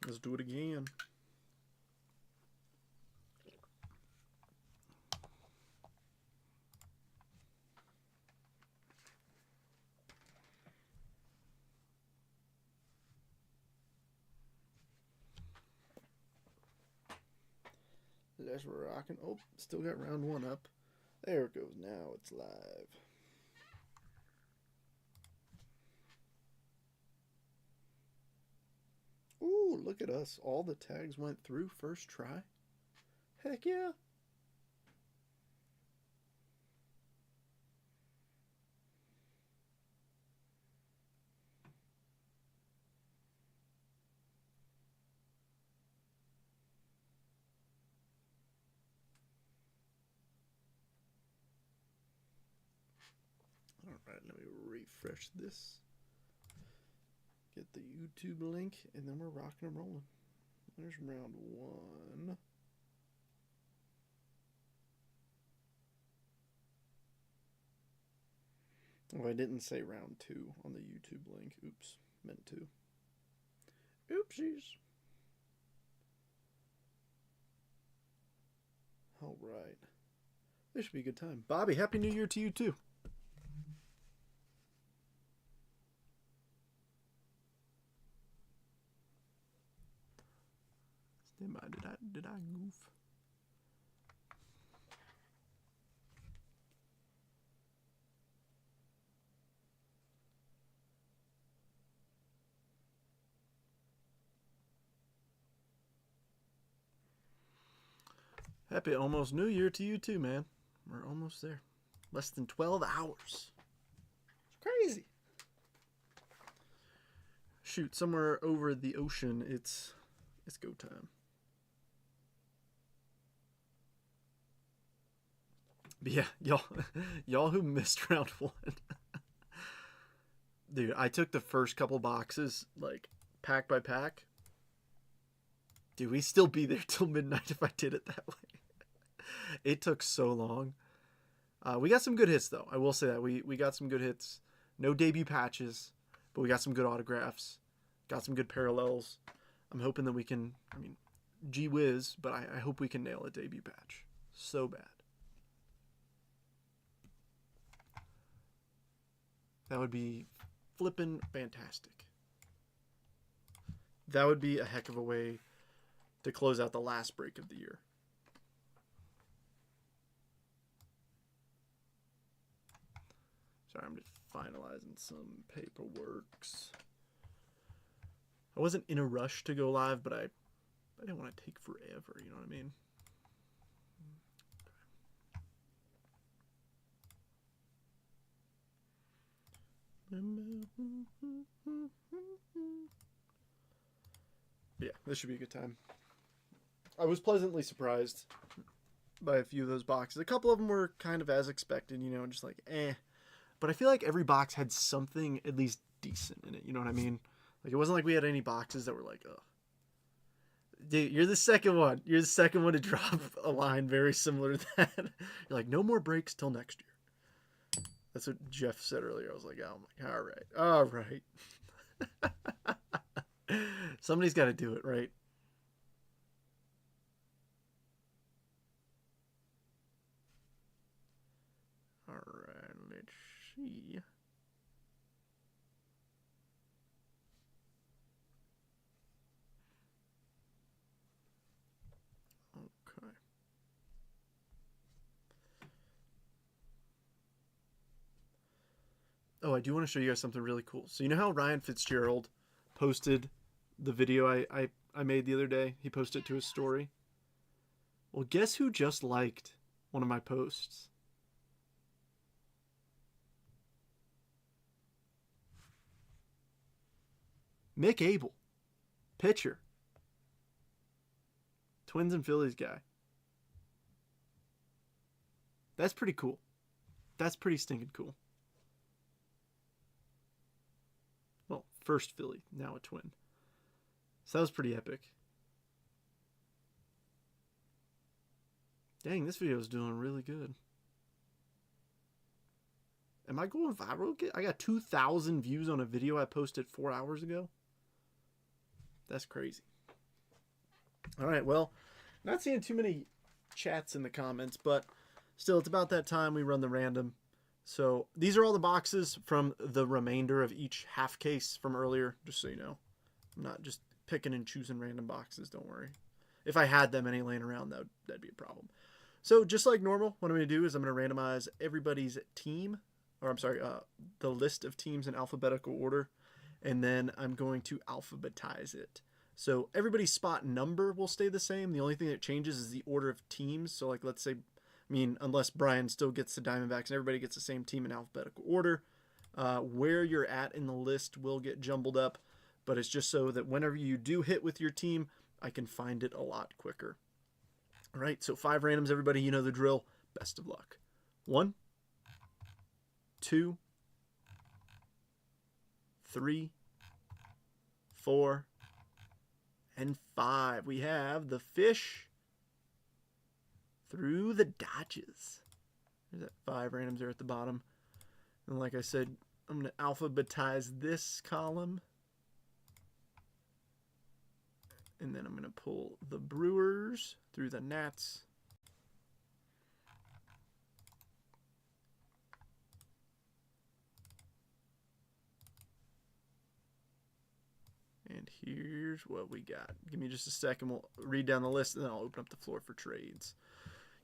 Let's do it again. Let's rockin'. Oh, still got round one up. There it goes. Now it's live. Ooh, look at us. All the tags went through first try. Heck yeah. All right, let me refresh this. Get the YouTube link, and then we're rocking and rolling. There's round one. Oh, I didn't say round two on the YouTube link. Oops, meant to. Oopsies. All right. This should be a good time. Bobby, Happy New Year to you too. Stand by. Did I goof? Happy almost New Year to you too, man. We're almost there. Less than 12 hours. It's crazy. Shoot, somewhere over the ocean, it's go time. But yeah, y'all who missed round one. Dude, I took the first couple boxes, like, pack by pack. Dude, we'd still be there till midnight if I did it that way. It took so long. We got some good hits, though. I will say that. We got some good hits. No debut patches, but we got some good autographs. Got some good parallels. I'm hoping that we can, gee whiz, but I hope we can nail a debut patch. So bad. That would be flippin' fantastic. That would be a heck of a way to close out the last break of the year. Sorry, I'm just finalizing some paperworks. I wasn't in a rush to go live, but I didn't want to take forever, you know what I mean? Yeah, this should be a good time. I was pleasantly surprised by a few of those boxes. A couple of them were kind of as expected, just like, eh. But I feel like every box had something at least decent in it, you know what I mean? Like, it wasn't like we had any boxes that were like, ugh. Dude, you're the second one. You're the second one to drop a line very similar to that. You're like, no more breaks till next year. That's what Jeff said earlier. I was like, oh my, all right. Somebody's got to do it, right? All right, let's see. Okay. Oh, I do want to show you guys something really cool. So you know how Ryan Fitzgerald posted the video I made the other day? He posted it to his story. Well, guess who just liked one of my posts? Mick Abel, pitcher. Twins and Phillies guy. That's pretty cool. That's pretty stinking cool. Well, first Philly, now a twin. So that was pretty epic. Dang, this video is doing really good. Am I going viral? I got 2,000 views on a video I posted 4 hours ago. That's crazy. All right, well, not seeing too many chats in the comments, but still, it's about that time we run the random. So these are all the boxes from the remainder of each half case from earlier, just so you know. I'm not just picking and choosing random boxes, don't worry. If I had them any laying around, that'd be a problem. So just like normal, what I'm going to do is I'm going to randomize everybody's team, or I'm sorry, the list of teams in alphabetical order, and then I'm going to alphabetize it. So everybody's spot number will stay the same. The only thing that changes is the order of teams. So like let's say, unless Brian still gets the Diamondbacks and everybody gets the same team in alphabetical order, where you're at in the list will get jumbled up, but it's just so that whenever you do hit with your team, I can find it a lot quicker. All right, so 5 randoms, everybody, you know the drill. Best of luck. 1, 2, 3, 4, and 5. We have the fish through the Dodgers. There's that 5 randoms there at the bottom. And like I said, I'm going to alphabetize this column. And then I'm going to pull the Brewers through the Nats. And here's what we got. Give me just a second. We'll read down the list, and then I'll open up the floor for trades.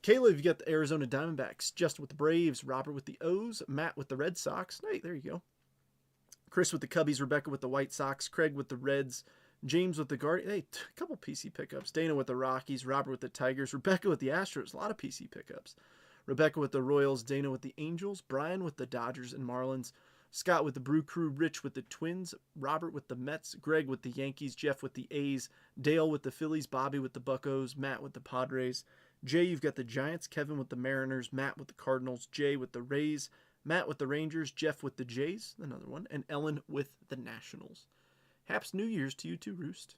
Caleb, you got the Arizona Diamondbacks. Justin with the Braves. Robert with the O's. Matt with the Red Sox. Hey, there you go. Chris with the Cubbies. Rebecca with the White Sox. Craig with the Reds. James with the Guardians. Hey, a couple PC pickups. Dana with the Rockies. Robert with the Tigers. Rebecca with the Astros. A lot of PC pickups. Rebecca with the Royals. Dana with the Angels. Brian with the Dodgers and Marlins. Scott with the Brew Crew, Rich with the Twins, Robert with the Mets, Greg with the Yankees, Jeff with the A's, Dale with the Phillies, Bobby with the Buccos, Matt with the Padres, Jay, you've got the Giants, Kevin with the Mariners, Matt with the Cardinals, Jay with the Rays, Matt with the Rangers, Jeff with the Jays, another one, and Ellen with the Nationals. Haps New Year's to you too, Roost.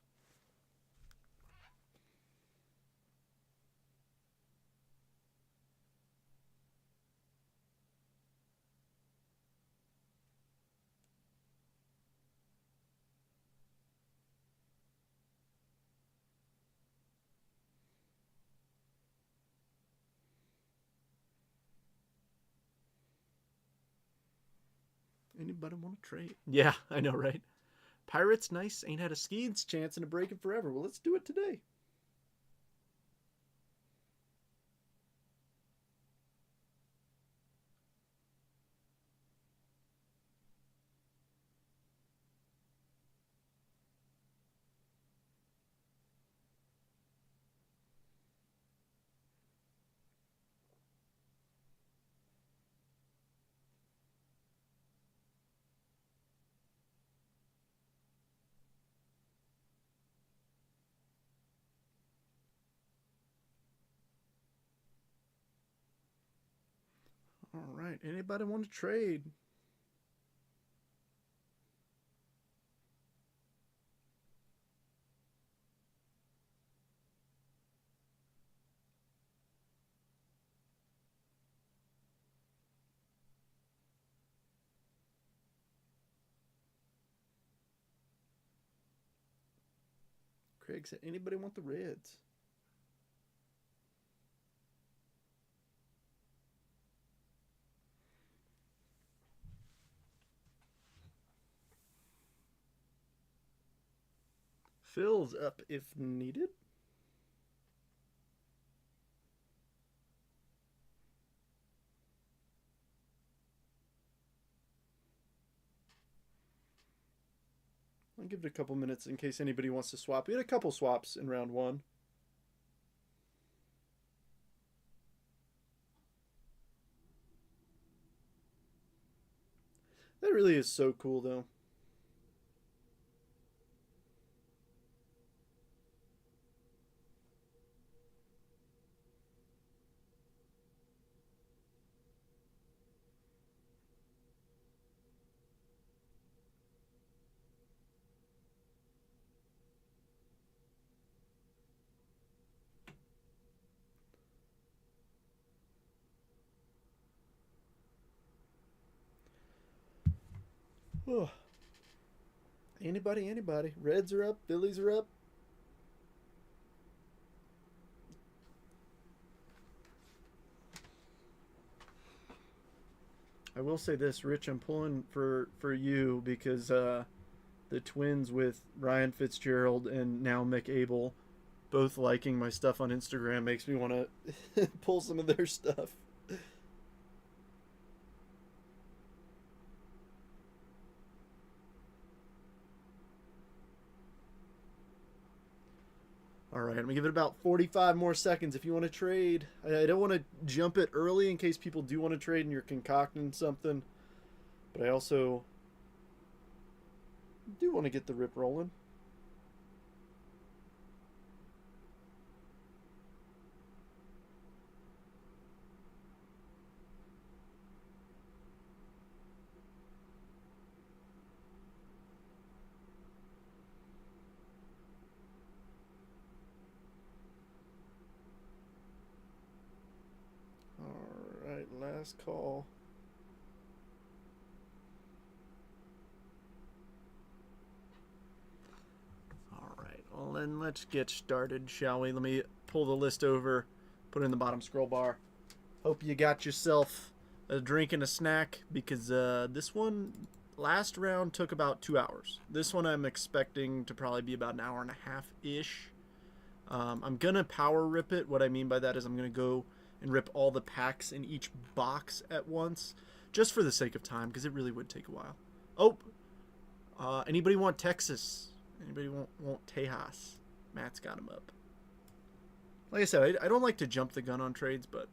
Anybody want to trade? Yeah, I know, right? Pirates, nice. Ain't had a Skeens chance in a break in forever. Well, let's do it today. All right. Anybody want to trade? Craig said, anybody want the Reds? Fills up if needed. I'll give it a couple minutes in case anybody wants to swap. We had a couple swaps in round 1. That really is so cool, though. Oh. Anybody? Reds are up. Phillies are up. I will say this, Rich, I'm pulling for you because the twins with Ryan Fitzgerald and now Mick Abel both liking my stuff on Instagram makes me want to pull some of their stuff. All right, I'm gonna give it about 45 more seconds if you want to trade. I don't want to jump it early in case people do want to trade and you're concocting something, but I also do want to get the rip rolling. All right, last call. All right, well then let's get started, shall we? Let me pull the list over, put it in the bottom scroll bar. Hope you got yourself a drink and a snack because this one last round took about 2 hours. This one I'm expecting to probably be about an hour and a half ish. I'm gonna power rip it. What I mean by that is I'm gonna go and rip all the packs in each box at once, just for the sake of time, because it really would take a while. Oh, anybody want Texas? Anybody want Tejas? Matt's got him up. Like I said, I don't like to jump the gun on trades, but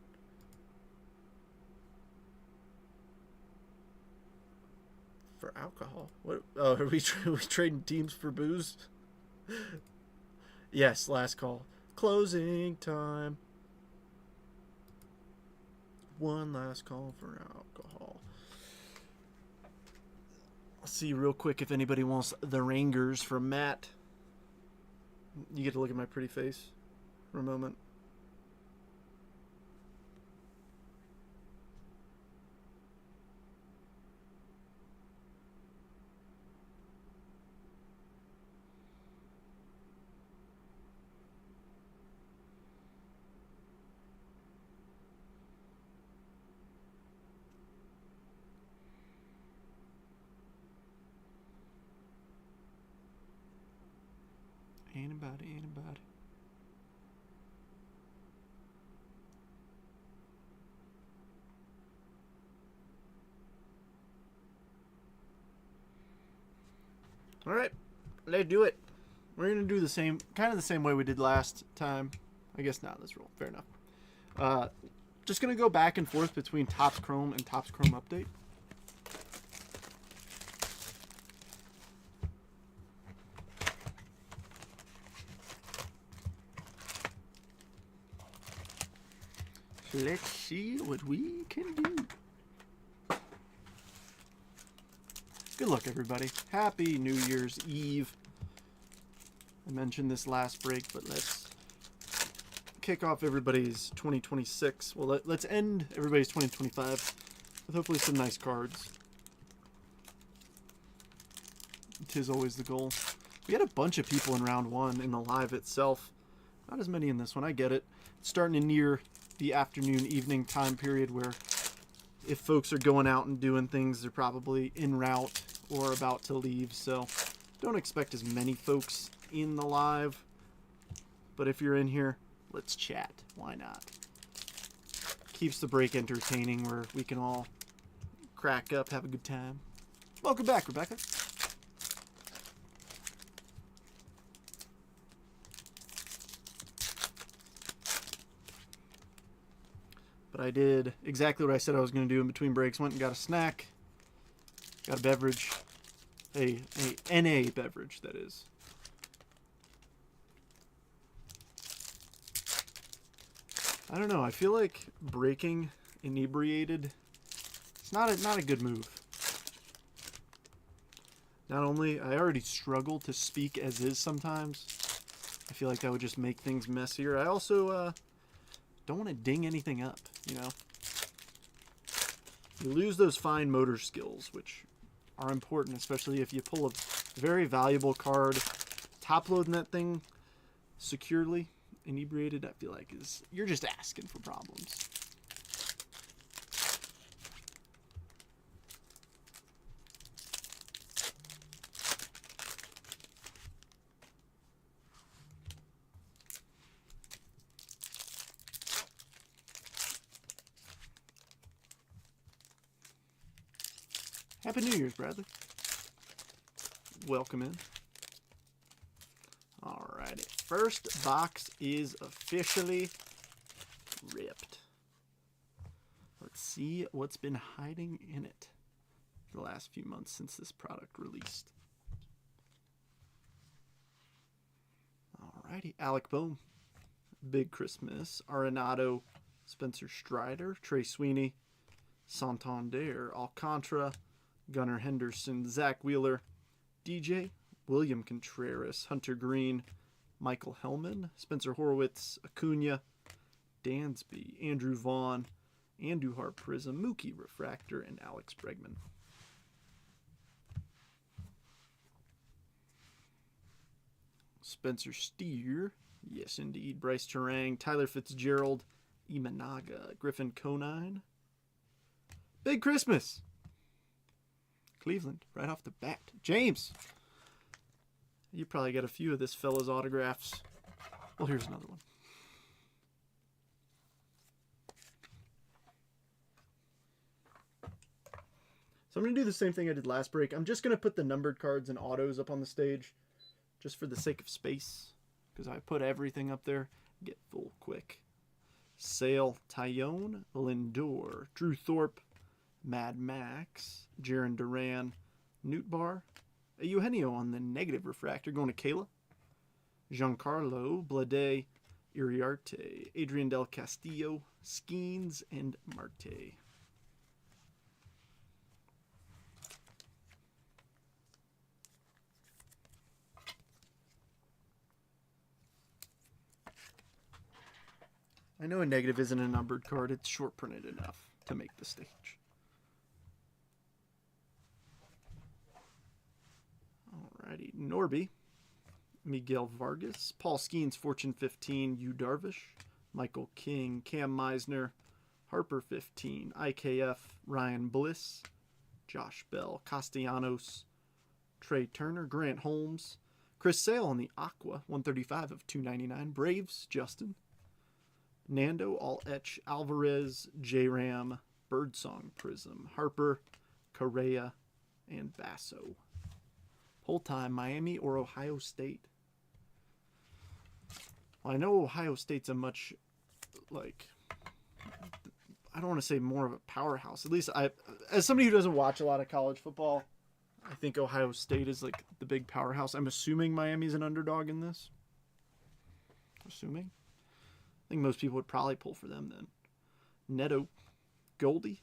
for alcohol, what? Oh, are we trading teams for booze? Yes, last call. Closing time. One last call for alcohol. I'll see real quick if anybody wants the Rangers from Matt. You get to look at my pretty face for a moment. Anybody. All right, let's do it. We're gonna do the same, kind of the same way we did last time. I guess not. Let's roll. Fair enough. Just gonna go back and forth between Topps Chrome and Topps Chrome Update. Let's see what we can do. Good luck, everybody. Happy New Year's Eve. I mentioned this last break, but let's kick off everybody's 2026. Well, let's end everybody's 2025 with hopefully some nice cards. Tis always the goal. We had a bunch of people in round one in the live itself. Not as many in this one. I get it. It's starting to near the afternoon, evening time period where if folks are going out and doing things, they're probably en route or about to leave. So don't expect as many folks in the live. But if you're in here, let's chat. Why not? Keeps the break entertaining where we can all crack up, have a good time. Welcome back, Rebecca. But I did exactly what I said I was going to do in between breaks. Went and got a snack, got a beverage, a NA beverage, that is. I don't know. I feel like breaking inebriated, it's not a good move. Not only, I already struggle to speak as is sometimes. I feel like that would just make things messier. I also don't want to ding anything up, you know? You lose those fine motor skills, which are important, especially if you pull a very valuable card. Top loading that thing securely, inebriated, I feel like you're just asking for problems. Happy New Year's, Bradley. Welcome in. Alrighty. First box is officially ripped. Let's see what's been hiding in it the last few months since this product released. Alrighty. Alec Bohm. Big Christmas. Arenado. Spencer Strider. Trey Sweeney. Santander. Alcantara. Gunnar Henderson. Zach Wheeler. DJ. William Contreras. Hunter Green. Michael Hellman. Spencer Horwitz. Acuna. Dansby. Andrew Vaughn. Andujar Prism. Mookie Refractor. And Alex Bregman. Spencer Steer. Yes, indeed. Bryce Terang. Tyler Fitzgerald. Imanaga. Griffin Conine. Big Christmas. Cleveland, right off the bat. James. You probably got a few of this fella's autographs. Well, here's another one. So I'm going to do the same thing I did last break. I'm just going to put the numbered cards and autos up on the stage just for the sake of space, because I put everything up there. Get full quick. Sale, Tyone, Lindor, Drew Thorpe, Mad Max, Jaron Duran, Newt Bar, a Eugenio on the negative refractor going to Kayla, Giancarlo, Blade, Iriarte, Adrian Del Castillo, Skeens, and Marte. I know a negative isn't a numbered card. It's short printed enough to make the stage. Alrighty. Norby. Miguel Vargas. Paul Skeens, Fortune 15. Yu Darvish. Michael King. Cam Meisner. Harper 15. IKF. Ryan Bliss. Josh Bell. Castellanos. Trey Turner. Grant Holmes. Chris Sale on the Aqua. 135 of 299. Braves. Justin. Nando, All-Etch, Alvarez, J-Ram, Birdsong Prism, Harper, Correa, and Basso. Whole time, Miami or Ohio State? Well, I know Ohio State's a much, like, I don't want to say more of a powerhouse. At least as somebody who doesn't watch a lot of college football, I think Ohio State is like the big powerhouse. I'm assuming Miami's an underdog in this. Assuming. I think most people would probably pull for them then. Neto, Goldie,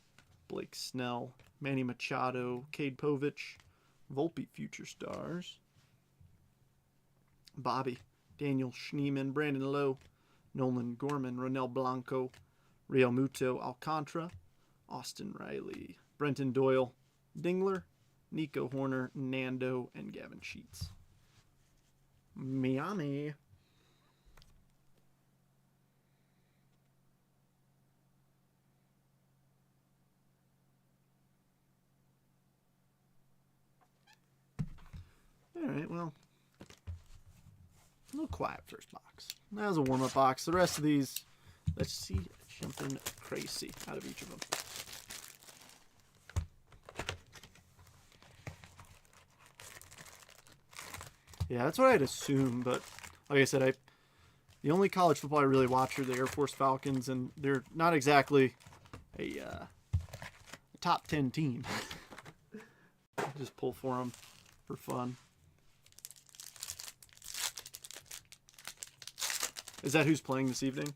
Blake Snell, Manny Machado, Cade Povich, Volpe Future Stars, Bobby, Daniel Schneemann, Brandon Lowe, Nolan Gorman, Ronel Blanco, Real Muto, Alcantara, Austin Riley, Brenton Doyle, Dingler, Nico Horner, Nando, and Gavin Sheets. Miami. Alright, well, a little quiet first box. That was a warm-up box. The rest of these, let's see something crazy out of each of them. Yeah, that's what I'd assume, but like I said, the only college football I really watch are the Air Force Falcons, and they're not exactly a top 10 team. Just pull for them for fun. Is that who's playing this evening?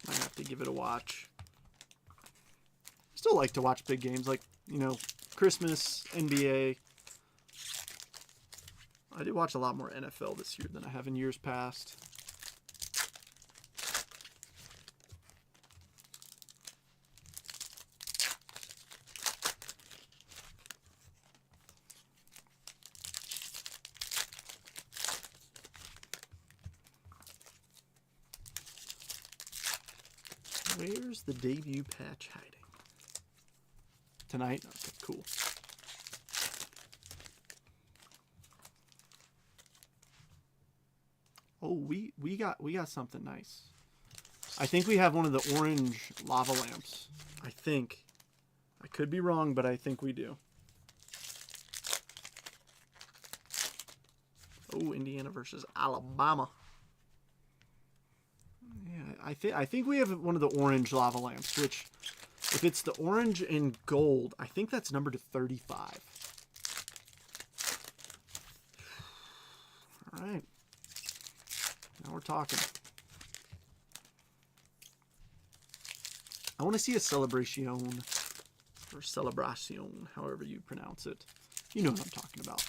Might have to give it a watch. Still like to watch big games like, you know, Christmas, NBA. I did watch a lot more NFL this year than I have in years past. Where's the debut patch hiding? Tonight? Okay, cool. Oh, we got something nice. I think we have one of the orange lava lamps. I think. I could be wrong, but I think we do. Oh, Indiana versus Alabama. Yeah, I think we have one of the orange lava lamps, which, if it's the orange and gold, I think that's numbered to 35. All right. Now we're talking. I want to see a celebration, or celebration, however you pronounce it. You know what I'm talking about.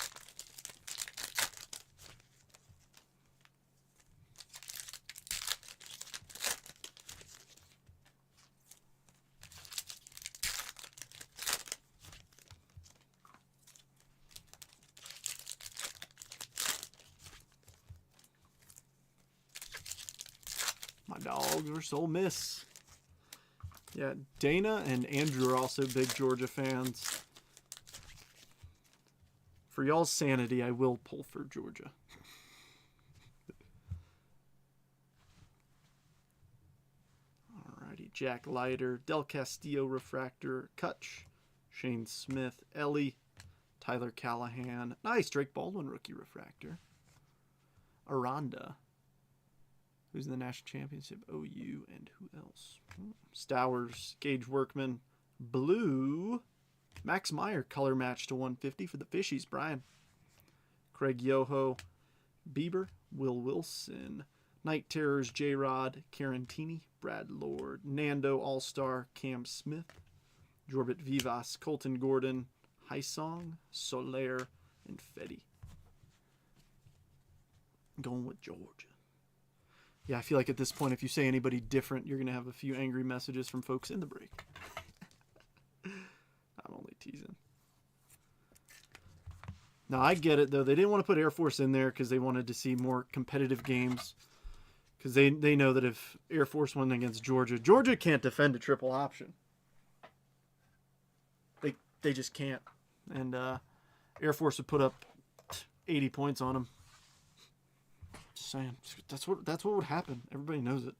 My dogs are so miss. Yeah, Dana and Andrew are also big Georgia fans. For y'all's sanity, I will pull for Georgia. Alrighty, Jack Leiter, Del Castillo Refractor, Kutch, Shane Smith, Ellie, Tyler Callahan. Nice, Drake Baldwin Rookie Refractor. Aranda, who's in the national championship, OU, and who else? Stowers, Gage Workman, Blue, Max Meyer, color match to 150 for the Fishies, Brian. Craig Yoho, Bieber, Will Wilson, Night Terrors, J-Rod, Carantini, Brad Lord, Nando All-Star, Cam Smith, Jorbit Vivas, Colton Gordon, Hysong, Soler, and Fetty. Going with Georgia. Yeah, I feel like at this point, if you say anybody different, you're going to have a few angry messages from folks in the break. I'm only teasing. Now, I get it, though. They didn't want to put Air Force in there because they wanted to see more competitive games. Because they know that if Air Force won against Georgia, Georgia can't defend a triple option. They just can't. And Air Force would put up 80 points on them. Just saying. That's what would happen. Everybody knows it.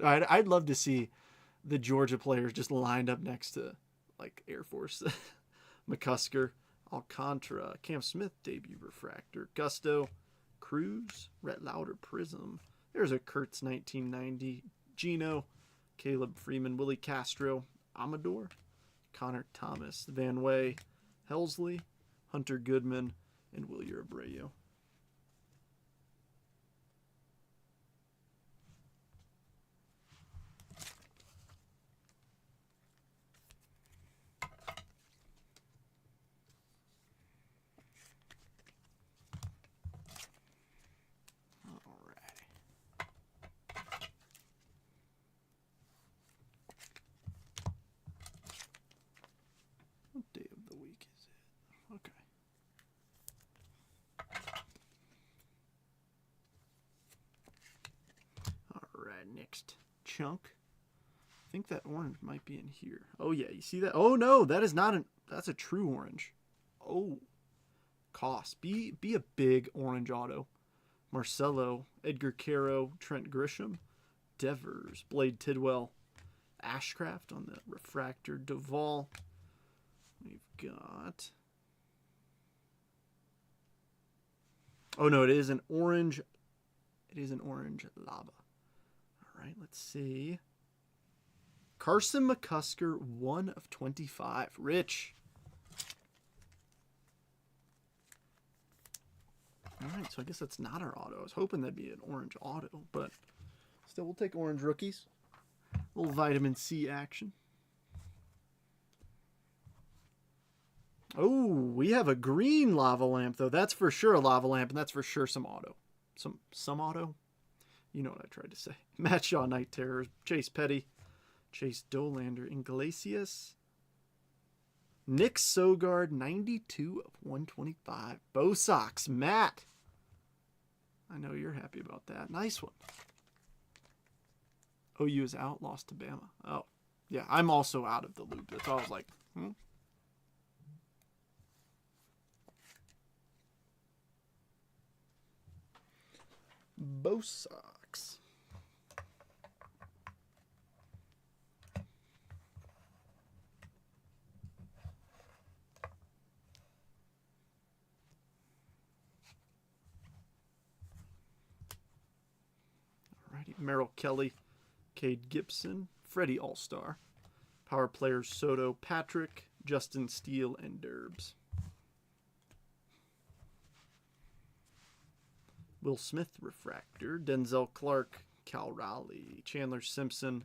I'd love to see the Georgia players just lined up next to like Air Force. McCusker, Alcantara, Cam Smith debut refractor, Gusto, Cruz, Rhett Lauder Prism. There's a Kurtz 1990, Gino, Caleb Freeman, Willie Castro, Amador, Connor Thomas, Van Way, Helsley, Hunter Goodman, and Willier Abreu. Next chunk. I think that orange might be in here. Oh yeah, you see that? Oh no, that is not that's a true orange. Oh, cost. Be a big orange auto. Marcelo, Edgar Caro, Trent Grisham, Devers, Blade Tidwell, Ashcraft on the refractor, Duvall. We've got. Oh no, it is an orange. It is an orange lava. All right, let's see. Carson McCusker, 1 of 25. Rich. All right, so I guess that's not our auto. I was hoping that'd be an orange auto, but still, we'll take orange rookies. A little vitamin C action. Oh, we have a green lava lamp, though. That's for sure a lava lamp, and that's for sure some auto. Some auto? You know what I tried to say. Matt Shaw, Night Terrors, Chase Petty, Chase Dolander, Iglesias, Nick Sogard, 92 of 125. Bo Sox, Matt. I know you're happy about that. Nice one. OU is out, lost to Bama. Oh, yeah, I'm also out of the loop. That's all I was like, Bo Sox. Merrill Kelly, Cade Gibson, Freddie All-Star. Power players Soto, Patrick, Justin Steele, and Derbs. Will Smith refractor, Denzel Clark, Cal Raleigh, Chandler Simpson,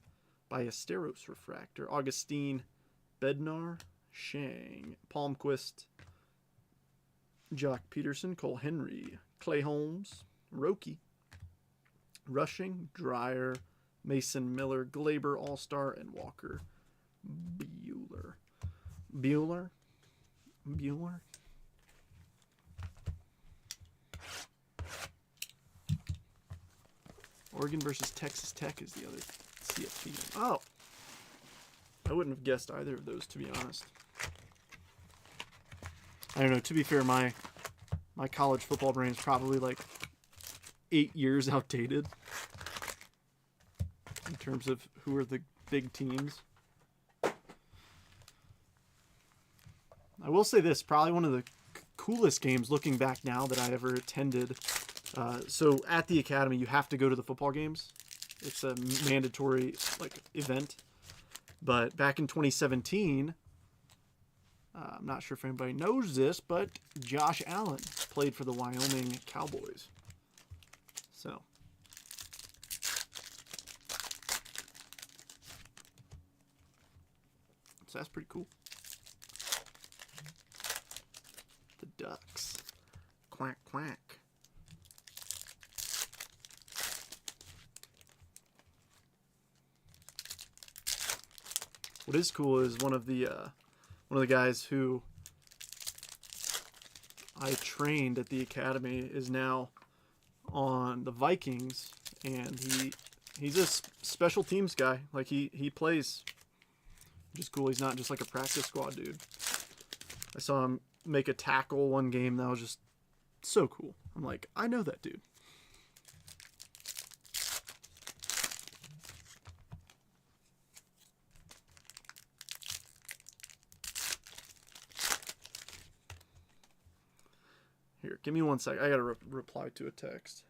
Ballesteros refractor, Augustine, Bednar, Shang, Palmquist, Jock Peterson, Cole Henry, Clay Holmes, Roki, Rushing, Dreyer, Mason Miller, Glaber All-Star, and Walker Bueller. Bueller? Oregon versus Texas Tech is the other CFP. Oh! I wouldn't have guessed either of those, to be honest. I don't know. To be fair, my college football brain is probably like 8 years outdated in terms of who are the big teams. I will say this, probably one of the coolest games looking back now that I ever attended. So at the Academy, you have to go to the football games. It's a mandatory event. But back in 2017, I'm not sure if anybody knows this, but Josh Allen played for the Wyoming Cowboys. So that's pretty cool. The Ducks. Quack, quack. What is cool is one of the guys who I trained at the Academy is now on the Vikings, and he's a special teams guy. Like he plays, which is cool. He's not just like a practice squad dude. I saw him make a tackle one game that was just so cool. I'm like, I know that dude. Here, give me 1 sec. I gotta reply to a text.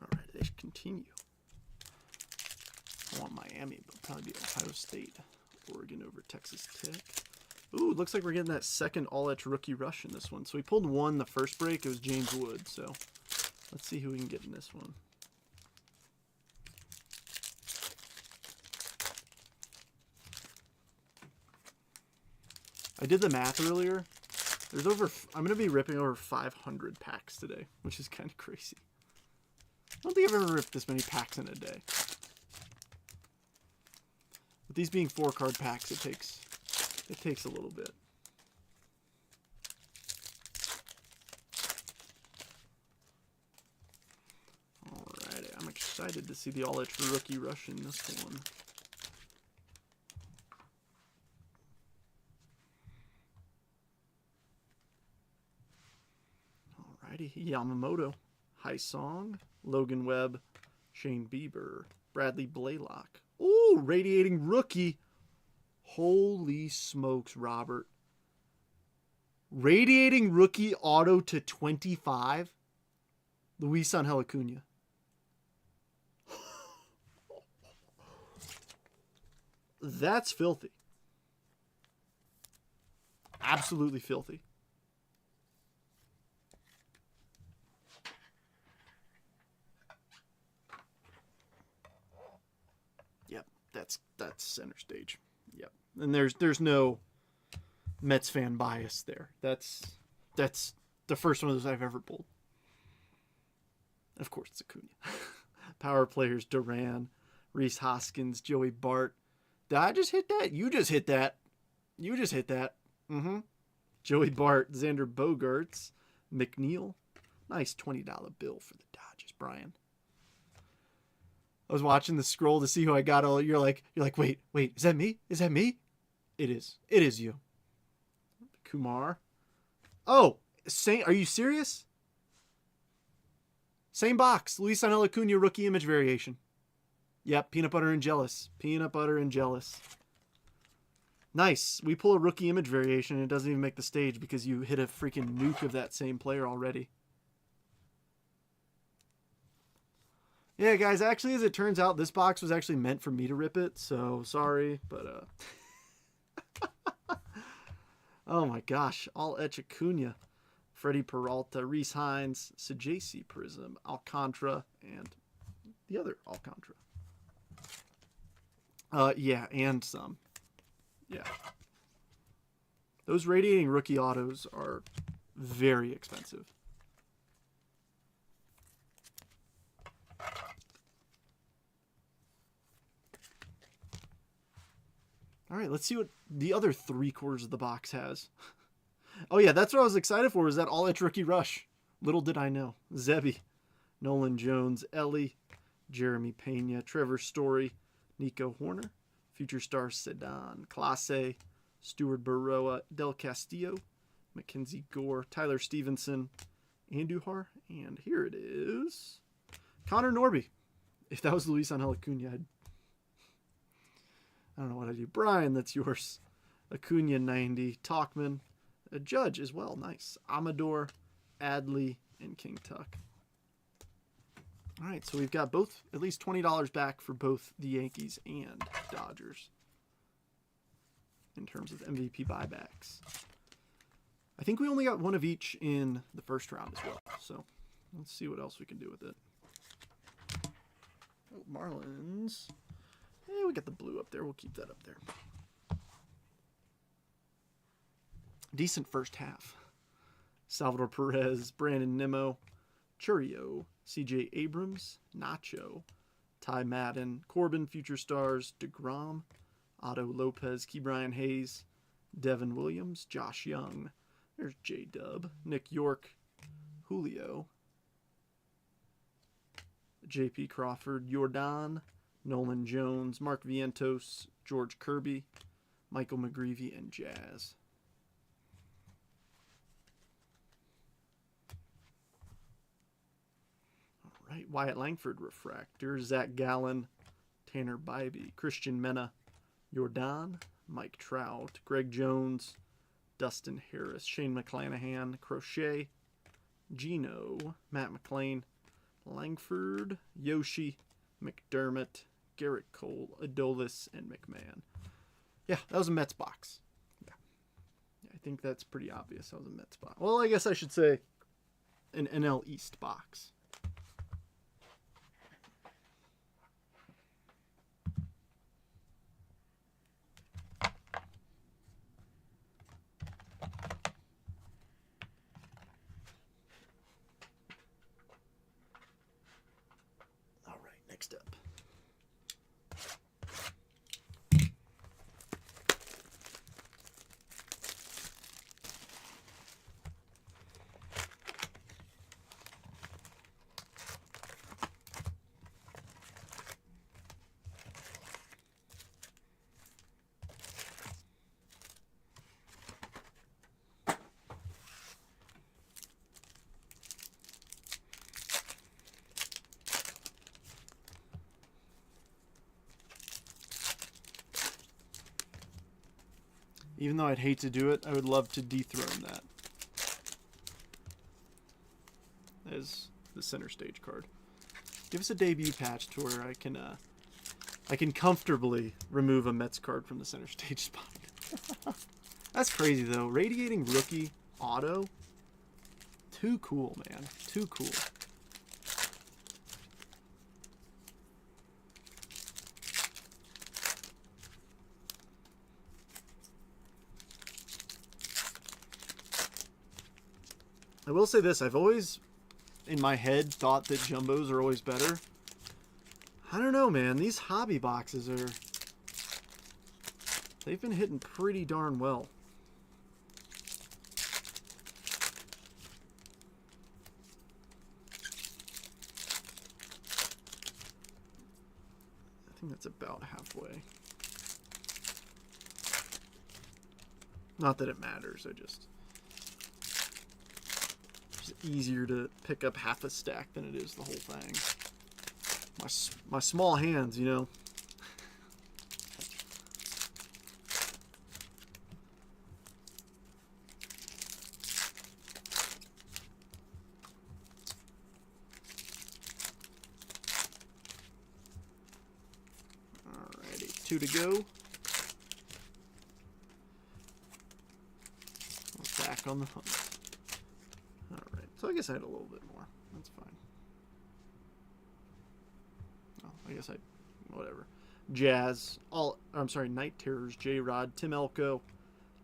Alright, they should continue. I want Miami, but probably be Ohio State. Oregon over Texas Tech. Ooh, looks like we're getting that second all-edge rookie rush in this one. So we pulled one the first break. It was James Wood. So let's see who we can get in this one. I did the math earlier. I'm going to be ripping over 500 packs today, which is kind of crazy. I don't think I've ever ripped this many packs in a day. With these being 4-card packs, it takes a little bit. Alrighty, I'm excited to see the all-edge rookie rush in this one. Alrighty, Yamamoto, Haisong, Logan Webb, Shane Bieber, Bradley Blaylock. Ooh, radiating rookie. Holy smokes, Robert. Radiating rookie auto to 25. Luis Angel Acuna. That's filthy. Absolutely filthy. Yep, that's center stage. Yep. And there's no Mets fan bias there. That's the first one of those I've ever pulled. Of course, it's Acuna. Power players: Duran, Rhys Hoskins, Joey Bart. Did I just hit that? You just hit that. You just hit that. Mm-hmm. Joey Bart, Xander Bogaerts, McNeil. Nice $20 bill for the Dodgers, Brian. I was watching the scroll to see who I got. You're like, wait, is that me? Is that me? It is. It is you. Kumar. Oh, are you serious? Same box. Luisangel Acuna rookie image variation. Yep, peanut butter and jealous. Peanut butter and jealous. Nice. We pull a rookie image variation and it doesn't even make the stage because you hit a freaking nuke of that same player already. Yeah, guys, actually, as it turns out, this box was actually meant for me to rip it, so sorry, but, oh my gosh, all Etch Acuna, Freddie Peralta, Reese Hines, Sajaci Prism, Alcantara, and the other Alcantara. Yeah, and some. Yeah. Those radiating rookie autos are very expensive. All right, let's see what the other 3/4 of the box has. Oh yeah, that's what I was excited for, was that all-edge rookie rush. Little did I know. Zebby, Nolan Jones, Ellie, Jeremy Pena, Trevor Story, Nico Horner, Future Star Sedan, Clase, Stuart Burroa, Del Castillo, Mackenzie Gore, Tyler Stevenson, Andujar, and here it is, Connor Norby. If that was Luisangel Acuna, I don't know what I do. Brian, that's yours. Acuna 90, Talkman, a Judge as well, nice. Amador, Adley, and King Tuck. All right, so we've got both, at least $20 back for both the Yankees and Dodgers in terms of MVP buybacks. I think we only got one of each in the first round as well, so let's see what else we can do with it. Oh, Marlins. Hey, we got the blue up there. We'll keep that up there. Decent first half. Salvador Perez, Brandon Nimmo, Churio, CJ Abrams, Nacho, Ty Madden, Corbin, Future Stars, DeGrom, Otto Lopez, Ke'Bryan Hayes, Devin Williams, Josh Young. There's J-Dub, Nick York, Julio, J.P. Crawford, Jordan, Nolan Jones, Mark Vientos, George Kirby, Michael McGreevy, and Jazz. All right, Wyatt Langford Refractor, Zach Gallen, Tanner Bybee, Christian Mena, Jordan, Mike Trout, Greg Jones, Dustin Harris, Shane McClanahan, Crochet, Gino, Matt McLean, Langford, Yoshi, McDermott, Garrett Cole, Adolis, and McMahon. Yeah, that was a Mets box. Yeah. I think that's pretty obvious. That was a Mets box. Well, I guess I should say an NL East box. All right, next up. Even though I'd hate to do it, I would love to dethrone that as the center stage card. Give us a debut patch to where I can comfortably remove a Mets card from the center stage spot. That's crazy though. Radiating rookie auto. Too cool, man. Too cool. I will say this, I've always, in my head, thought that jumbos are always better. I don't know, man. These hobby boxes they've been hitting pretty darn well. think that's about halfway. Not that it matters, it's easier to pick up half a stack than it is the whole thing. My small hands, you know. Alrighty, 2 to go. Back on the hunt. Alright, so I guess I had a little bit more. That's fine. Oh, I guess whatever. Jazz, Night Terrors, J-Rod, Tim Elko,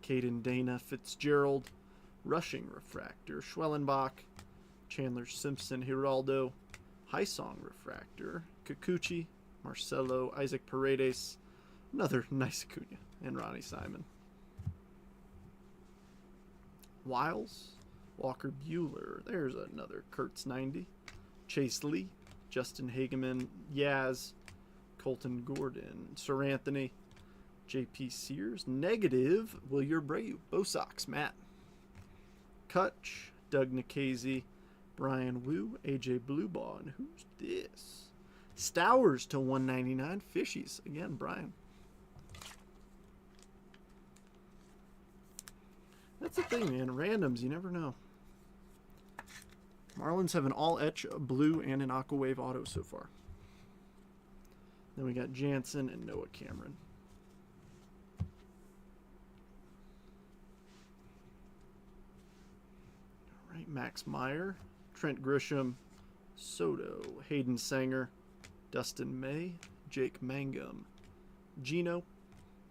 Caden Dana, Fitzgerald, Rushing Refractor, Schwellenbach, Chandler Simpson, Giraldo, High Song Refractor, Kikuchi, Marcelo, Isaac Paredes, another nice Acuna, and Ronnie Simon. Wiles, Walker Buehler, there's another Kurtz 90, Chase Lee, Justin Hageman, Yaz, Colton Gordon, Sir Anthony, JP Sears, negative, Wilyer Abreu, Bo Sox, Matt, Kutch, Doug Nikhazy, Brian Wu, AJ Bluebaugh, and who's this? Stowers to 199, Fishies, again, Brian. That's the thing, man. Randoms, you never know. Marlins have an all-etch, a blue, and an Aqua Wave auto so far. Then we got Jansen and Noah Cameron. All right, Max Meyer, Trent Grisham, Soto, Hayden Sanger, Dustin May, Jake Mangum, Gino,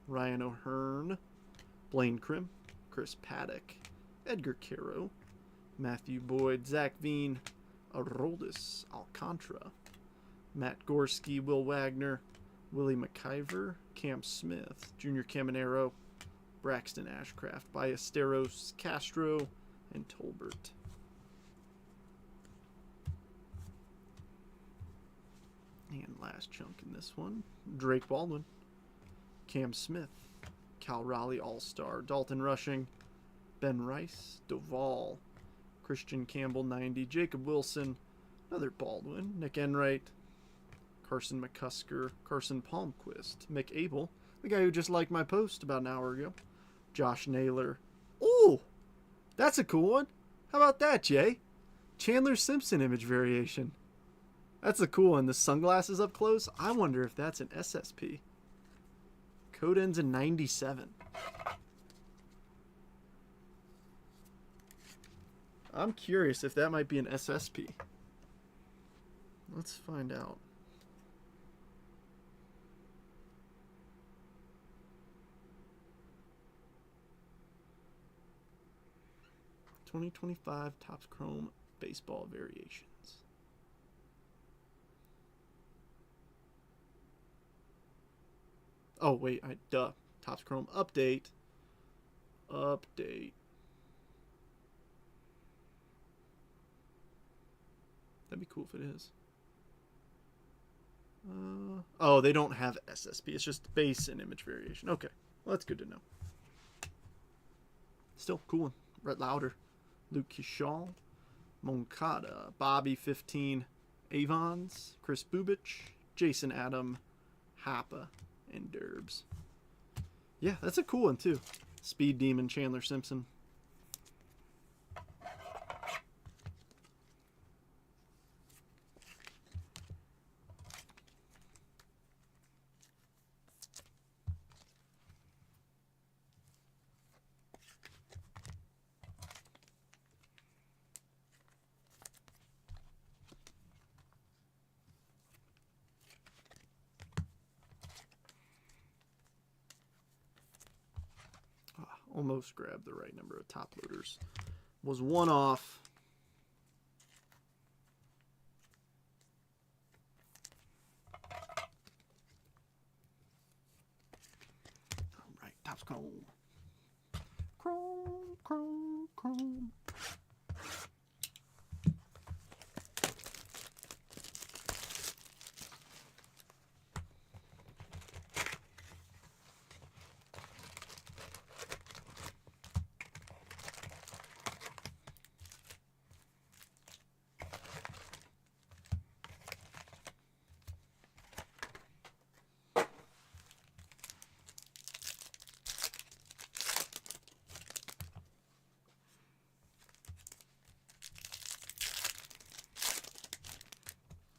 Ryan O'Hearn, Blaine Krim, Chris Paddock, Edgar Caro, Matthew Boyd, Zach Veen, Aroldis Alcantara, Matt Gorski, Will Wagner, Willie McIver, Cam Smith, Junior Caminero, Braxton Ashcraft, Ballesteros, Castro, and Tolbert. And last chunk in this one, Drake Baldwin, Cam Smith, Cal Raleigh All-Star, Dalton Rushing, Ben Rice, Doval, Christian Campbell 90, Jacob Wilson, another Baldwin, Nick Enright, Carson McCusker, Carson Palmquist, Mick Abel, the guy who just liked my post about an hour ago, Josh Naylor. Ooh, that's a cool one. How about that, Jay? Chandler Simpson image variation. That's a cool one. The sunglasses up close. I wonder if that's an SSP. Code ends in 97. I'm curious if that might be an SSP. Let's find out. $2025 Topps Chrome Baseball Variations. Oh, wait, Topps Chrome update. Update. That'd be cool if it is. Oh, they don't have SSP. It's just base and image variation. Okay, well, that's good to know. Still, cool one. Brett Lauder, Luke Kishal, Moncada, Bobby 15, Avons, Chris Bubich, Jason Adam, Hapa, and Derbs. Yeah, that's a cool one too. Speed Demon Chandler Simpson. Almost grabbed the right number of top loaders. Was one off. All right, Topps Chrome. Chrome.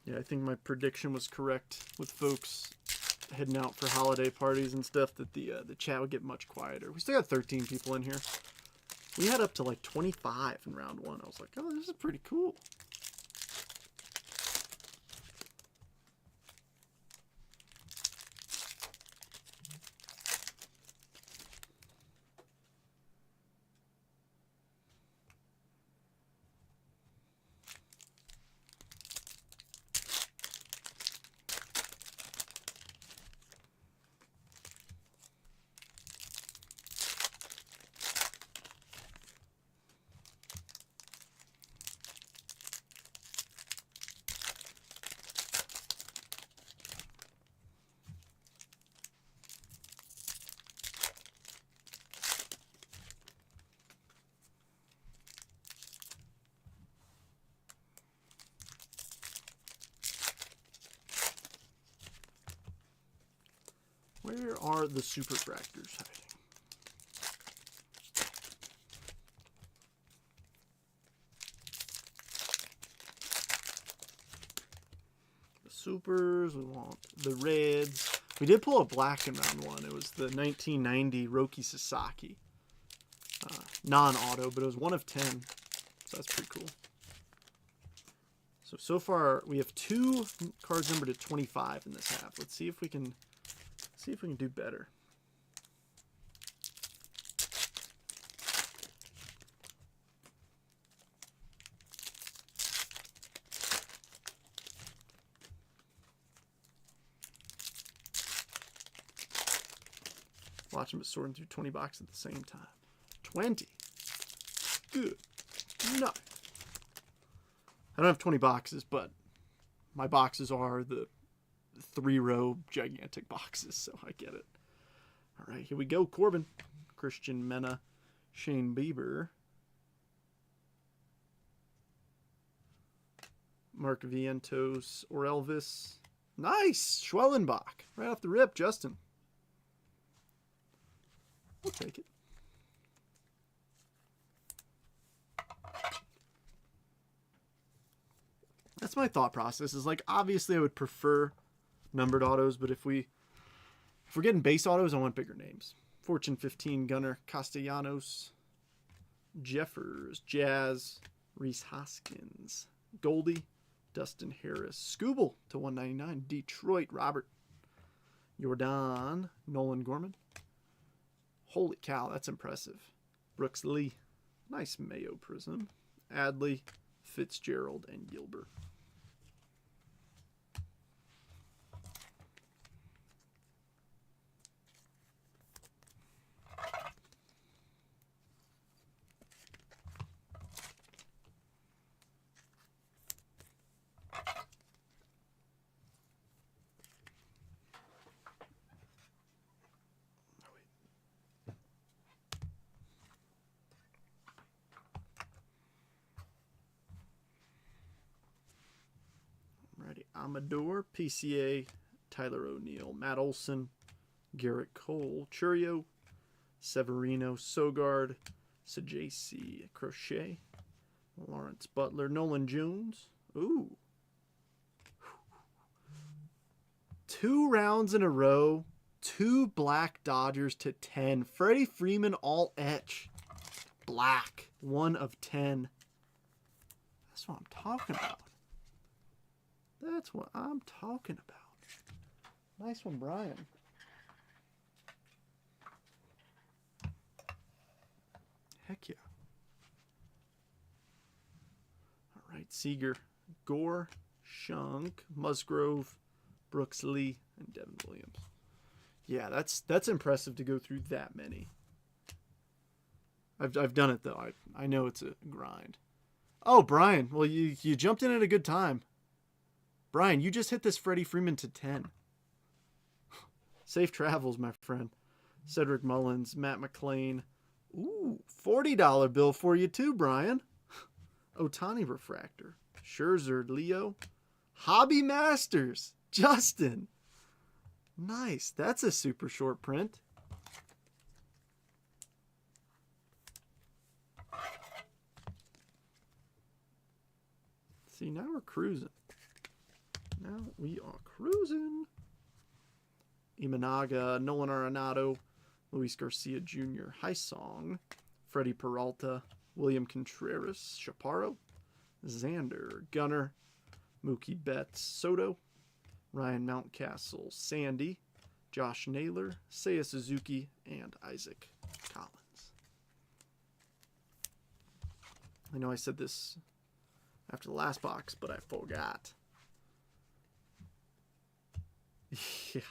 Yeah, I think my prediction was correct with folks heading out for holiday parties and stuff, that the chat would get much quieter. We still got 13 people in here. We had up to like 25 in round 1. I was like, oh, this is pretty cool. Where are the superfractors hiding? The supers, we want the reds. We did pull a black in round 1. It was the 1990 Roki Sasaki. Non-auto, but it was 1 of 10. So that's pretty cool. So far, we have 2 cards numbered to 25 in this half. Let's see if we can do better. Watch them sorting through 20 boxes at the same time. 20. Good. No. I don't have 20 boxes, but my boxes are the 3-row gigantic boxes, so I get it. All right, here we go. Corbin, Christian Mena, Shane Bieber, Mark Vientos, or Elvis. Nice! Schwellenbach. Right off the rip, Justin. We'll take it. That's my thought process. Is like, obviously I would prefer numbered autos, but if we're getting base autos, I want bigger names. Fortune 15 Gunner Castellanos, Jeffers, Jazz, Reese Hoskins, Goldie, Dustin Harris, Scooble to 199, Detroit Robert, Jordan, Nolan Gorman. Holy cow, that's impressive. Brooks Lee, nice Mayo Prism, Adley, Fitzgerald, and Gilbert. Amador, PCA, Tyler O'Neill, Matt Olson, Garrett Cole, Churio, Severino, Sogard, Sajc, Crochet, Lawrence Butler, Nolan Jones. Ooh. 2 rounds in a row, 2 black Dodgers to 10. Freddie Freeman all etch. Black, 1 of 10. That's what I'm talking about. That's what I'm talking about. Nice one, Brian. Heck yeah. All right, Seager, Gore, Shunk, Musgrove, Brooks Lee, and Devin Williams. Yeah, that's impressive to go through that many. I've done it though. I know it's a grind. Oh, Brian, well you jumped in at a good time. Brian, you just hit this Freddie Freeman to 10. Safe travels, my friend. Cedric Mullins, Matt McClain. Ooh, $40 bill for you too, Brian. Otani Refractor. Scherzer, Leo. Hobby Masters, Justin. Nice. That's a super short print. See, now we're cruising. Now we are cruising. Imanaga, Nolan Arenado, Luis Garcia Jr., Hysong, Freddie Peralta, William Contreras, Chaparro, Xander, Gunnar, Mookie Betts, Soto, Ryan Mountcastle, Sandy, Josh Naylor, Seiya Suzuki, and Isaac Collins. I know I said this after the last box, but I forgot. Yeah.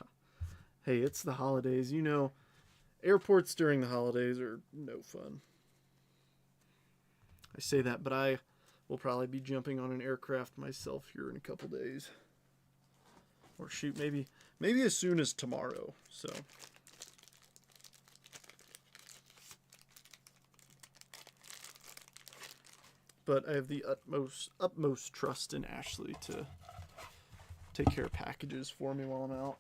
Hey, it's the holidays. You know, airports during the holidays are no fun. I say that, but I will probably be jumping on an aircraft myself here in a couple days. Or shoot, maybe as soon as tomorrow. So but I have the utmost trust in Ashley to take care of packages for me while I'm out.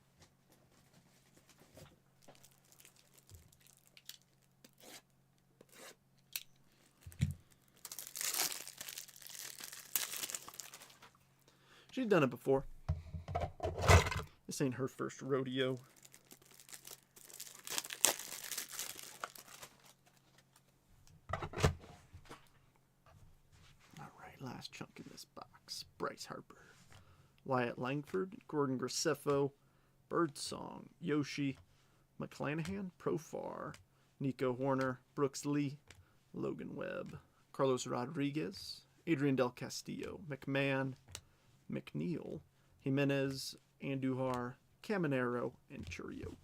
She's done it before. This ain't her first rodeo. Alright, last chunk in this box. Bryce Harper, Wyatt Langford, Gordon Graceffo, Birdsong, Yoshi, McClanahan, Profar, Nico Horner, Brooks Lee, Logan Webb, Carlos Rodriguez, Adrian Del Castillo, McMahon, McNeil, Jimenez, Andujar, Caminero, and Churio.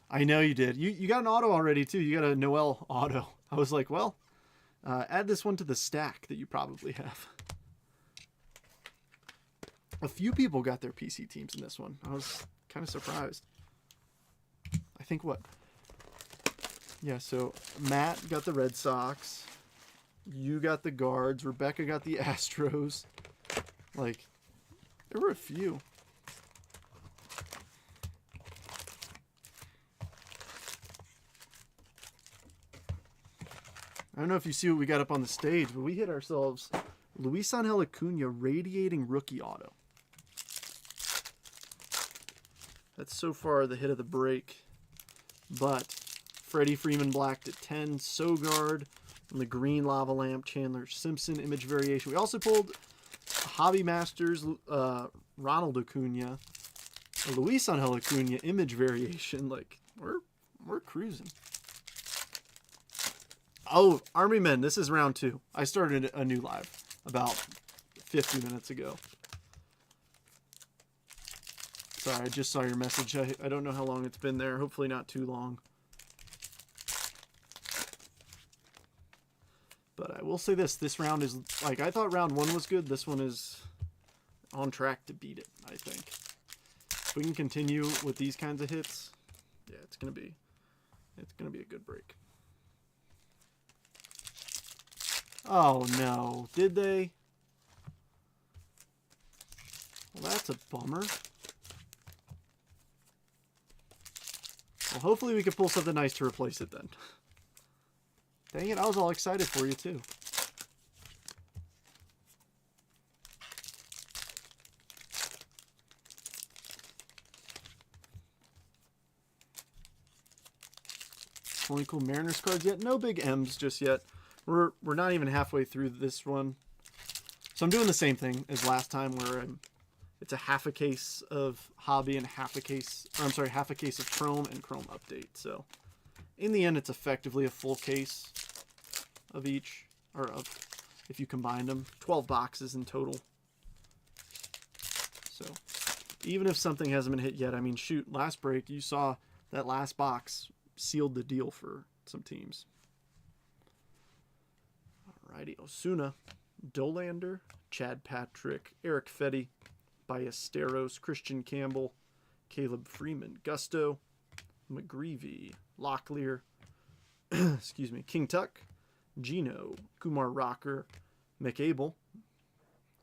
I know you did. You got an auto already, too. You got a Noel auto. I was like, well, add this one to the stack that you probably have. A few people got their PC teams in this one. I was kind of surprised. I think what? Yeah, so Matt got the Red Sox. You got the Guards. Rebecca got the Astros. Like, there were a few. I don't know if you see what we got up on the stage, but we hit ourselves Luis Angel Acuna Radiating Rookie Auto. That's so far the hit of the break. But Freddie Freeman blacked at 10. Sogard on the green Lava Lamp. Chandler Simpson image variation. We also pulled Hobby Masters Ronald Acuna. A Luis Angel Acuna image variation. Like, we're cruising. Oh, Army Men, this is round 2. I started a new live about 50 minutes ago. Sorry, I just saw your message. I don't know how long it's been there. Hopefully not too long. But I will say this round is, like, I thought round 1 was good. This one is on track to beat it, I think. If we can continue with these kinds of hits, yeah, it's gonna be a good break. Oh no, did they? Well, that's a bummer. Well, hopefully we can pull something nice to replace it then. Dang it, I was all excited for you too. Only cool Mariners cards yet. No big M's just yet. We're not even halfway through this one. So I'm doing the same thing as last time where it's a half a case of Hobby and half a case of Chrome and Chrome Update. So in the end, it's effectively a full case of each, or of, if you combined them, 12 boxes in total. So even if something hasn't been hit yet, I mean, shoot, last break, you saw that last box sealed the deal for some teams. Alrighty, Osuna, Dolander, Chad Patrick, Eric Fetty, Ballesteros, Christian Campbell, Caleb Freeman, Gusto, McGreevy, Locklear, excuse me, King Tuck, Gino, Kumar Rocker, Mick Abel.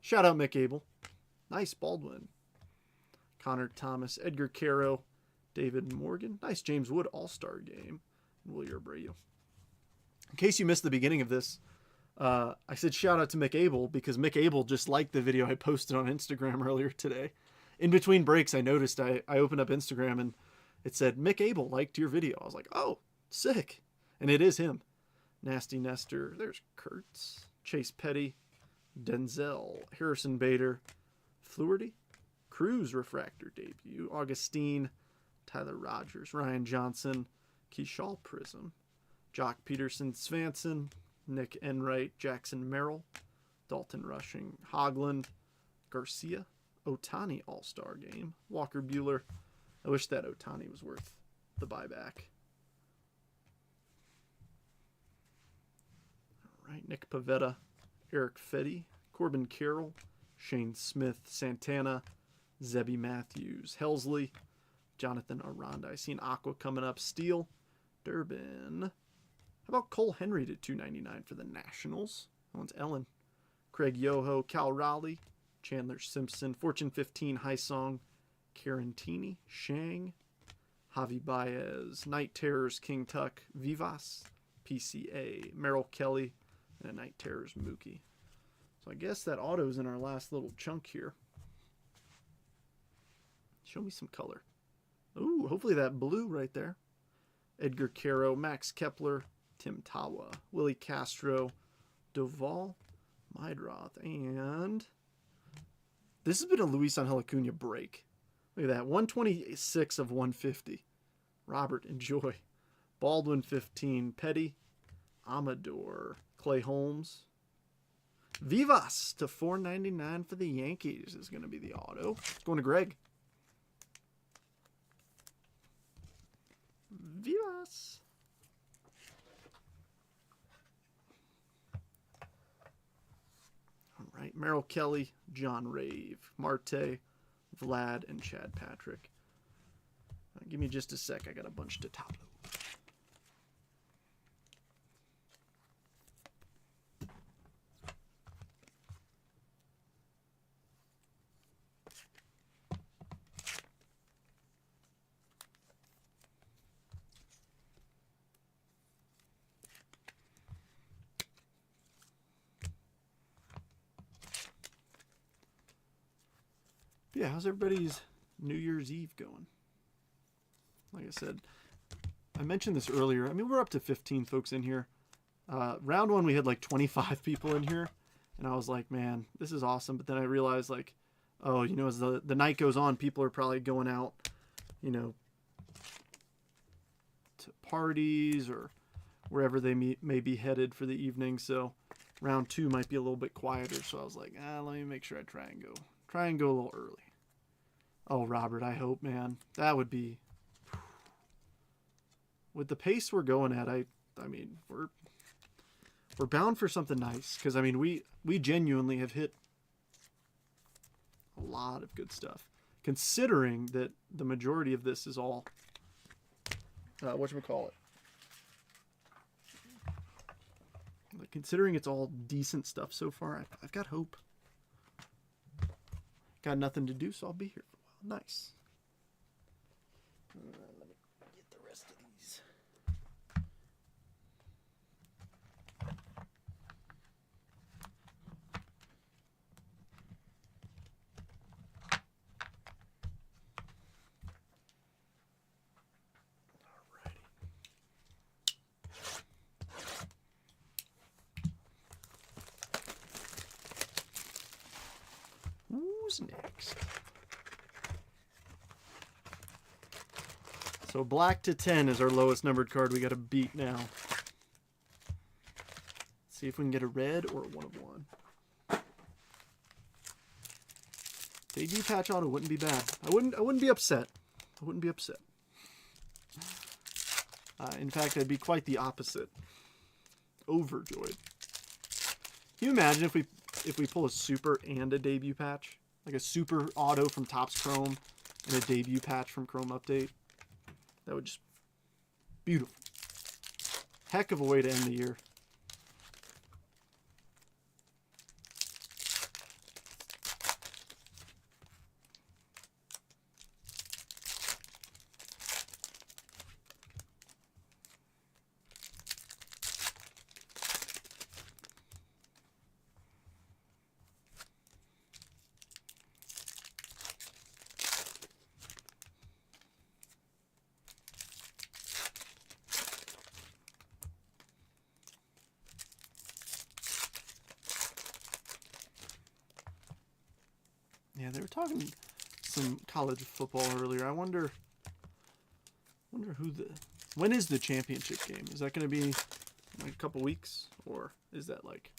Shout out Mick Abel. Nice Baldwin. Connor Thomas, Edgar Caro, David Morgan. Nice James Wood All-Star game. And Willie Abreu. In case you missed the beginning of this, I said shout out to Mick Abel because Mick Abel just liked the video I posted on Instagram earlier today. In between breaks, I noticed I opened up Instagram and it said Mick Abel liked your video. I was like, oh, sick. And it is him. Nasty Nestor. There's Kurtz. Chase Petty. Denzel. Harrison Bader. Fluharty. Cruz Refractor debut. Augustine. Tyler Rogers. Ryan Johnson. Keyshaw Prism. Jock Peterson. Svanson. Nick Enright. Jackson Merrill. Dalton Rushing. Hogland. Garcia. Otani All-Star Game. Walker Buehler. I wish that Otani was worth the buyback. All right, Nick Pivetta, Eric Fetty, Corbin Carroll, Shane Smith, Santana, Zebby Matthews, Helsley, Jonathan Aranda. I seen Aqua coming up. Steele, Durbin. How about Cole Henry to $2.99 for the Nationals? That one's Ellen. Craig Yoho, Cal Raleigh, Chandler Simpson, Fortune 15, Hysong, Carantini, Shang, Javi Baez, Night Terrors, King Tuck, Vivas, PCA, Merrill Kelly, and a Night Terrors Mookie. So I guess that auto's in our last little chunk here. Show me some color. Ooh, hopefully that blue right there. Edgar Caro, Max Kepler, Tim Tawa, Willie Castro, Doval, Mydroth, and this has been a Luis Angel Acuna break. Look at that, 126 of 150. Robert Enjoy. Baldwin 15. Petty. Amador. Clay Holmes. Vivas to $4.99 for the Yankees is going to be the auto. It's going to Greg. Vivas. All right, Merrill Kelly, John Rave, Marte, Vlad, and Chad Patrick. Give me just a sec. I got a bunch to top load. Yeah, how's everybody's New Year's Eve going? Like I said, I mentioned this earlier. I mean, we're up to 15 folks in here. Round one, we had like 25 people in here. And I was like, man, this is awesome. But then I realized, like, oh, you know, as the night goes on, people are probably going out, you know, to parties or wherever they may be headed for the evening. So round two might be a little bit quieter. So I was like, let me make sure I try and go a little early. Oh, Robert, I hope, man. That would be... With the pace we're going at, I mean, we're bound for something nice. Because, I mean, we genuinely have hit a lot of good stuff. Considering that the majority of this is all... whatchamacallit? Like, considering it's all decent stuff so far, I've got hope. Got nothing to do, so I'll be here for a while. Nice. Let me get the rest of these. Who's next? So black to 10 is our lowest numbered card we got to beat now. See if we can get a red or a 1 of 1. Debut patch auto wouldn't be bad. I wouldn't be upset. I wouldn't be upset. In fact, I'd be quite the opposite. Overjoyed. Can you imagine if we pull a super and a debut patch? Like a super auto from Topps Chrome and a debut patch from Chrome Update. That would just... beautiful. Heck of a way to end the year. Yeah, they were talking some college football earlier. I wonder when is the championship game? Is that going to be like a couple weeks, or is that like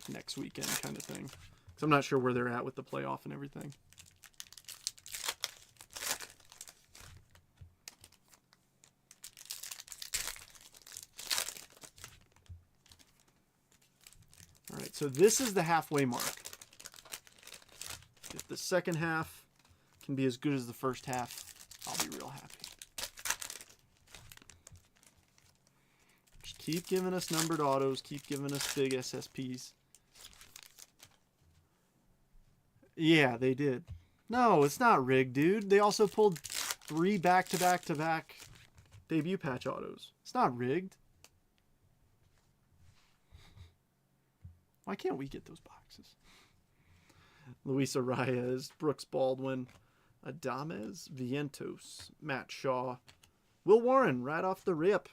next weekend kind of thing? Because I'm not sure where they're at with the playoff and everything. All right, so this is the halfway mark. If the second half can be as good as the first half, I'll be real happy. Just keep giving us numbered autos, keep giving us big SSPs. Yeah, they did. No, it's not rigged, dude. They also pulled 3 back-to-back-to-back debut patch autos. It's not rigged. Why can't we get those boxes? Luis Arias, Brooks Baldwin, Adames, Vientos, Matt Shaw, Will Warren right off the rip.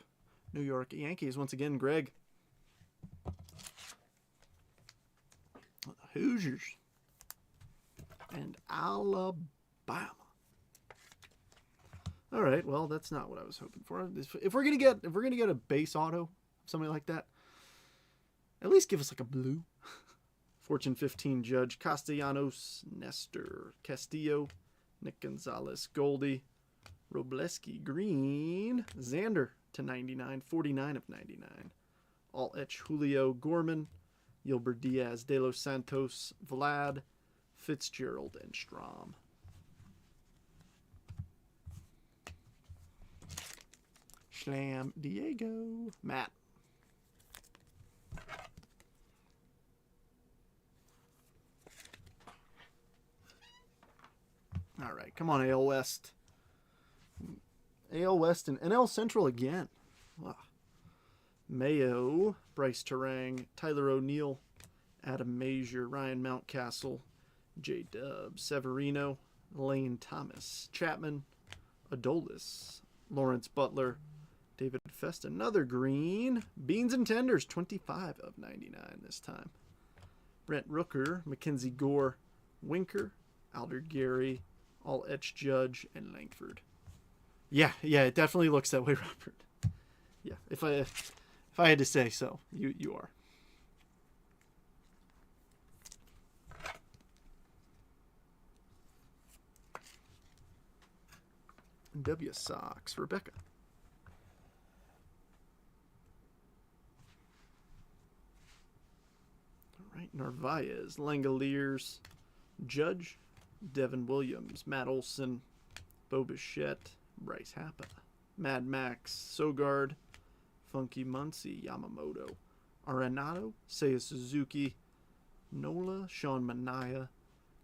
New York Yankees once again, Greg. The Hoosiers and Alabama. All right, well that's not what I was hoping for. If we're gonna get a base auto, something like that, at least give us like a blue. Fortune 15 Judge, Castellanos, Nestor, Castillo, Nick Gonzalez, Goldie, Robleski, Green, Xander /99, 49 of 99. All etch Julio, Gorman, Yilbert Diaz, De Los Santos, Vlad, Fitzgerald, and Strom. Schlam, Diego, Matt. All right, come on, AL West. AL West and NL Central again. Wow. Mayo, Bryce Terang, Tyler O'Neill, Adam Mazier, Ryan Mountcastle, J-Dub, Severino, Lane Thomas, Chapman, Adolis, Lawrence Butler, David Fest, another green. Beans and Tenders, 25 of 99 this time. Brent Rooker, Mackenzie Gore, Winker, Alder Gary, All Etch Judge, and Langford. Yeah, it definitely looks that way, Robert. Yeah, if I had to say so, you are. W Sox, Rebecca. All right, Narvaez, Langoliers, Judge, Devin Williams, Matt Olson, Bo Bichette, Bryce Happa, Mad Max, Sogard, Funky Muncie, Yamamoto, Arenado, Seiya Suzuki, Nola, Sean Manaea,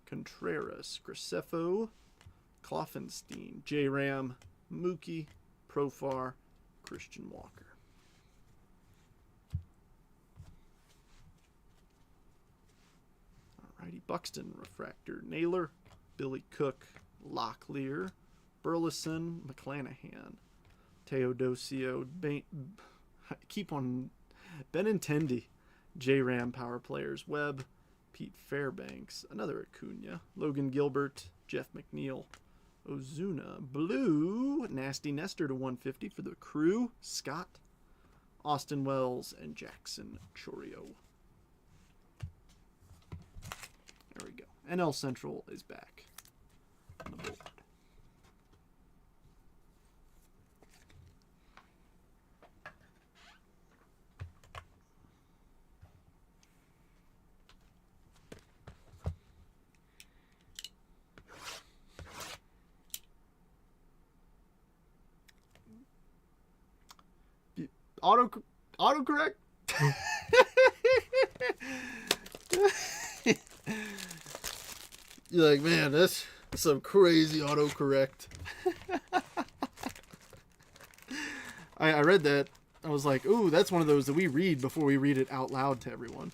Contreras, Graceffo, Kloffenstein, J-Ram, Mookie, Profar, Christian Walker. Alrighty, Buxton, Refractor, Naylor, Billy Cook, Locklear, Burleson, McClanahan, Teodosio, keep on Benintendi, J-Ram Power Players, Webb, Pete Fairbanks, another Acuna, Logan Gilbert, Jeff McNeil, Ozuna, Blue, Nasty Nestor /150 for the Crew, Scott, Austin Wells, and Jackson Chorio. There we go. NL Central is back on the board. Autocorrect? You're like, man, that's some crazy autocorrect. I read that. I was like, ooh, that's one of those that we read before we read it out loud to everyone.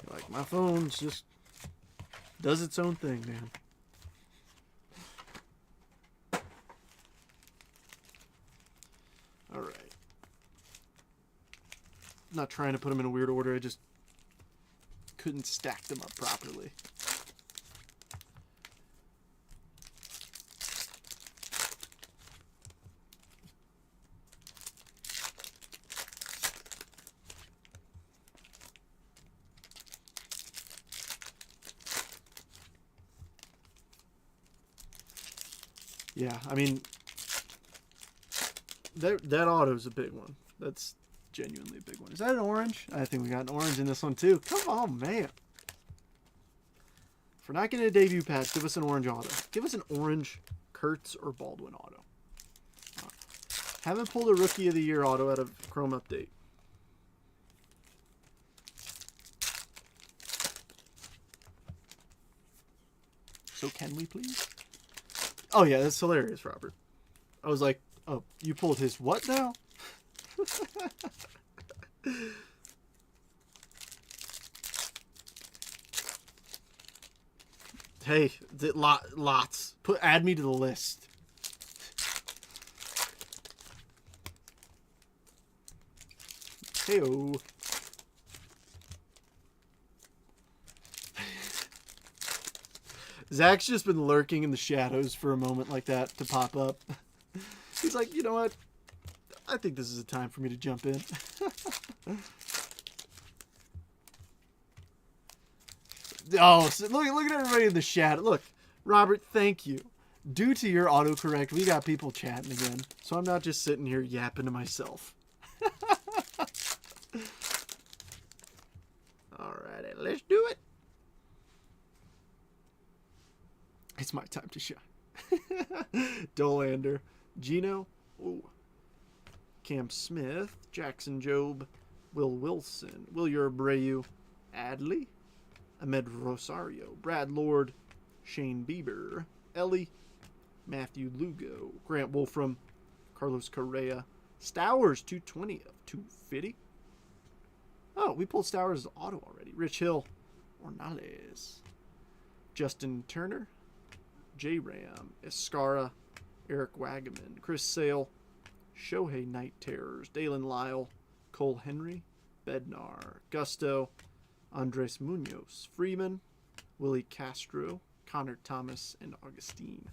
Like, my phone just does its own thing, man. All right. not trying to put them in a weird order. I just couldn't stack them up properly. Yeah, I mean, that auto's a big one. That's genuinely a big one. Is that an orange? I think we got an orange in this one too. Come on, man. If we're not getting a debut patch, give us an orange auto. Give us an orange Kurtz or Baldwin auto. Haven't pulled a Rookie of the Year auto out of Chrome Update. So can we please? Oh yeah, that's hilarious, Robert. I was like, oh, you pulled his what now? Hey, lots. Add me to the list. Hey-o. Zach's just been lurking in the shadows for a moment like that to pop up. He's like, you know what? I think this is a time for me to jump in. Oh, so look at everybody in the shadow. Look, Robert, thank you. Due to your autocorrect, we got people chatting again. So I'm not just sitting here yapping to myself. Alrighty, let's do it. It's my time to shine. Dolander, Gino, ooh, Cam Smith, Jackson Jobe, Will Wilson, Wilyer Abreu, Adley, Ahmed Rosario, Brad Lord, Shane Bieber, Ellie, Matthew Lugo, Grant Wolfram, Carlos Correa, Stowers, 220 of 250. Oh, we pulled Stowers' auto already. Rich Hill, Ornales, Justin Turner, J-Ram, Escara, Eric Wagaman, Chris Sale, Shohei Night Terrors, Dalen Lyle, Cole Henry, Bednar, Gusto, Andres Munoz, Freeman, Willie Castro, Connor Thomas, and Augustine.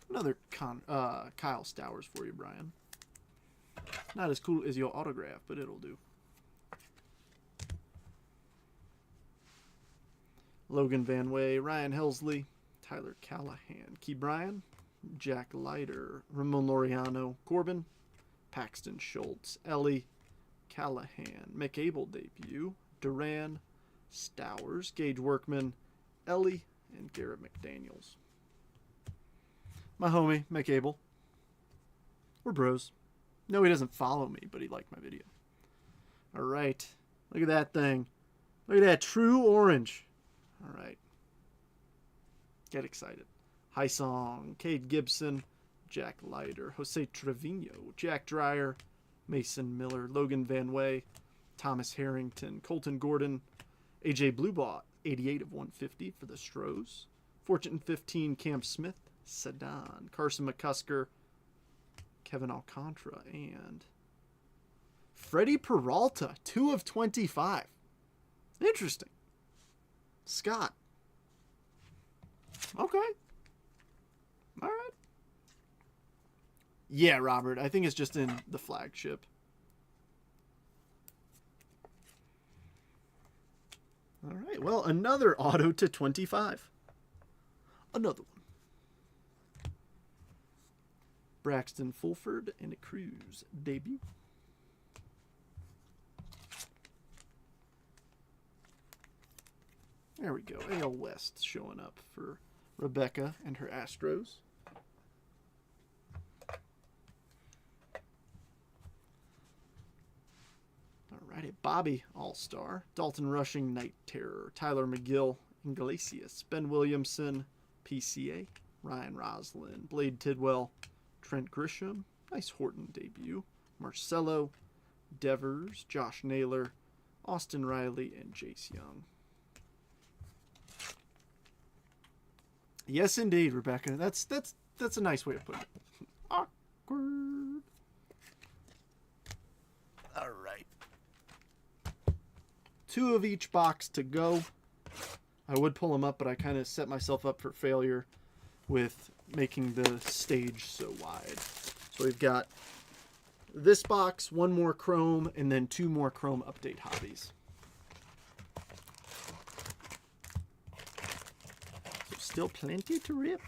Another Kyle Stowers for you, Brian. Not as cool as your autograph, but it'll do. Logan Van Way, Ryan Helsley, Tyler Callahan, Key Bryan, Jack Leiter, Ramon Laureano, Corbin, Paxton Schultz, Ellie, Callahan, McAble debut, Duran, Stowers, Gage Workman, Ellie, and Garrett McDaniels. My homie, McAble. We're bros. No, he doesn't follow me, but he liked my video. All right. Look at that thing. Look at that true orange. All right. Get excited. High Song, Cade Gibson, Jack Leiter, Jose Trevino, Jack Dreyer, Mason Miller, Logan Van Way, Thomas Harrington, Colton Gordon, AJ Bluebot, 88 of 150 for the Stros, Fortune 15, Cam Smith, Sedan, Carson McCusker, Kevin Alcantara, and Freddie Peralta, 2 of 25. Interesting. Scott. Okay. All right. Yeah, Robert. I think it's just in the flagship. All right. Well, another auto to 25. Another one. Braxton Fulford and a Cruz debut. There we go. AL West showing up for Rebecca and her Astros. Alrighty, Bobby All-Star, Dalton Rushing, Night Terror, Tyler McGill, Iglesias, Ben Williamson, PCA, Ryan Roslin, Blade Tidwell, Trent Grisham, nice Horton debut, Marcelo, Devers, Josh Naylor, Austin Riley, and Jace Young. Yes, indeed, Rebecca. That's a nice way of putting it. Awkward. 2 of each box to go. I would pull them up, but I kind of set myself up for failure with making the stage so wide. So we've got this box, 1 more Chrome, and then 2 more Chrome Update Hobbies. So still plenty to rip.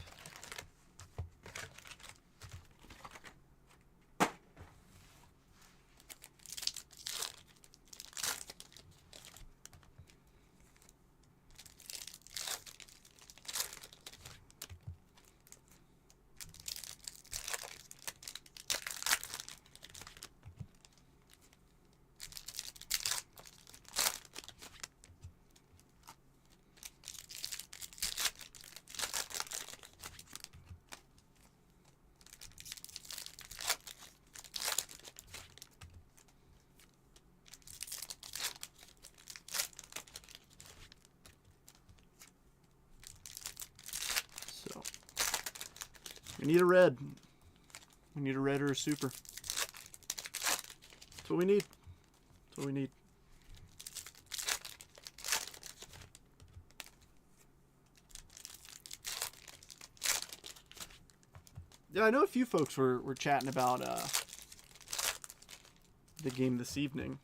We need a red. We need a red or a super. That's what we need. That's what we need. Yeah, I know a few folks were chatting about the game this evening.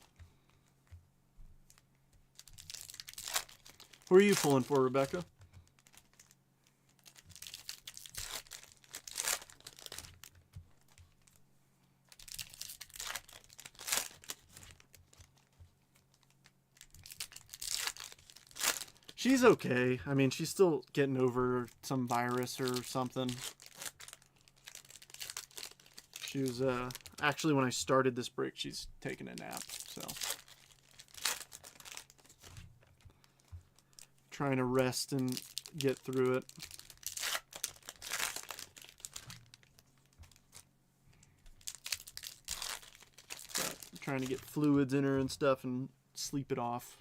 Who are you pulling for, Rebecca? She's okay. I mean, she's still getting over some virus or something. She was, actually, when I started this break, she's taking a nap, so. Trying to rest and get through it. But trying to get fluids in her and stuff and sleep it off.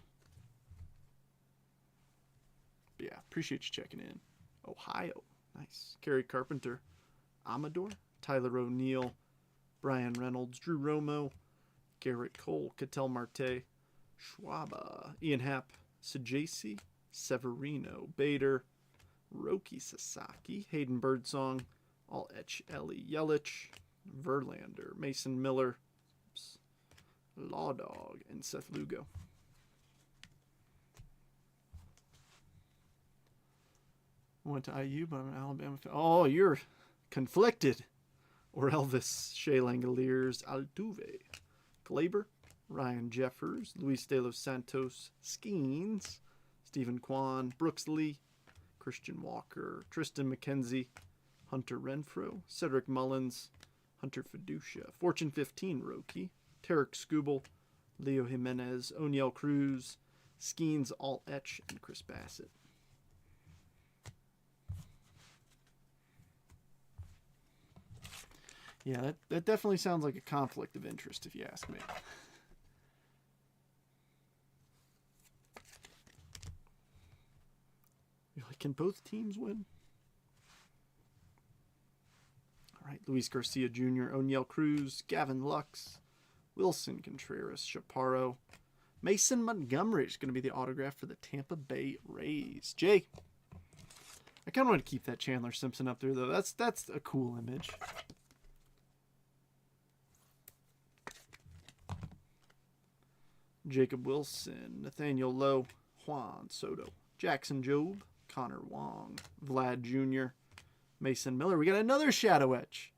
But yeah, appreciate you checking in. Ohio. Nice. Kerry Carpenter. Amador. Tyler O'Neill. Brian Reynolds. Drew Romo. Garrett Cole. Ketel Marte. Schwaba. Ian Happ. Sajasi. Severino. Bader. Roki Sasaki. Hayden Birdsong. All Etch Ellie Yelich. Verlander. Mason Miller. Oops. Law Dog. And Seth Lugo. Went to IU, but I'm an Alabama fan. Oh, you're conflicted. Or Elvis, Shea Langoliers, Altuve, Glaber, Ryan Jeffers, Luis De Los Santos, Skeens, Stephen Kwan, Brooks Lee, Christian Walker, Tristan McKenzie, Hunter Renfro, Cedric Mullins, Hunter Fiducia, Fortune 15 Roki, Tarek Skubal, Leo Jimenez, O'Neill Cruz, Skeens, Alt Etch, and Chris Bassett. Yeah, that definitely sounds like a conflict of interest, if you ask me. You're like, can both teams win? All right, Luis Garcia Jr., O'Neill Cruz, Gavin Lux, Wilson Contreras, Chaparro, Mason Montgomery is going to be the autograph for the Tampa Bay Rays. Jay, I kind of want to keep that Chandler Simpson up there, though. That's a cool image. Jacob Wilson, Nathaniel Lowe, Juan Soto, Jackson Jobe, Connor Wong, Vlad Jr., Mason Miller. We got another Shadow Etch.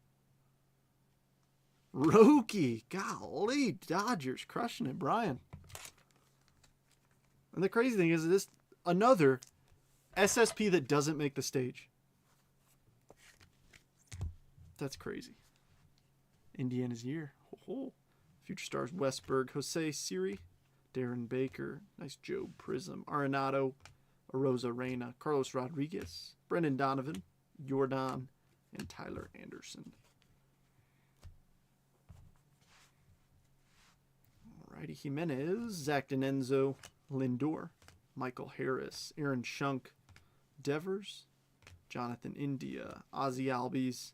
Roki. Golly, Dodgers crushing it, Brian. And the crazy thing is this another SSP that doesn't make the stage. That's crazy. Indiana's year. Ho-ho. Future stars Westberg, Jose Siri, Darren Baker, nice Joe Prism, Arenado, Arosa Reyna, Carlos Rodriguez, Brendan Donovan, Jordan, and Tyler Anderson. Alrighty, Jimenez, Zach Denenzo, Lindor, Michael Harris, Aaron Shunk, Devers, Jonathan India, Ozzy Albies,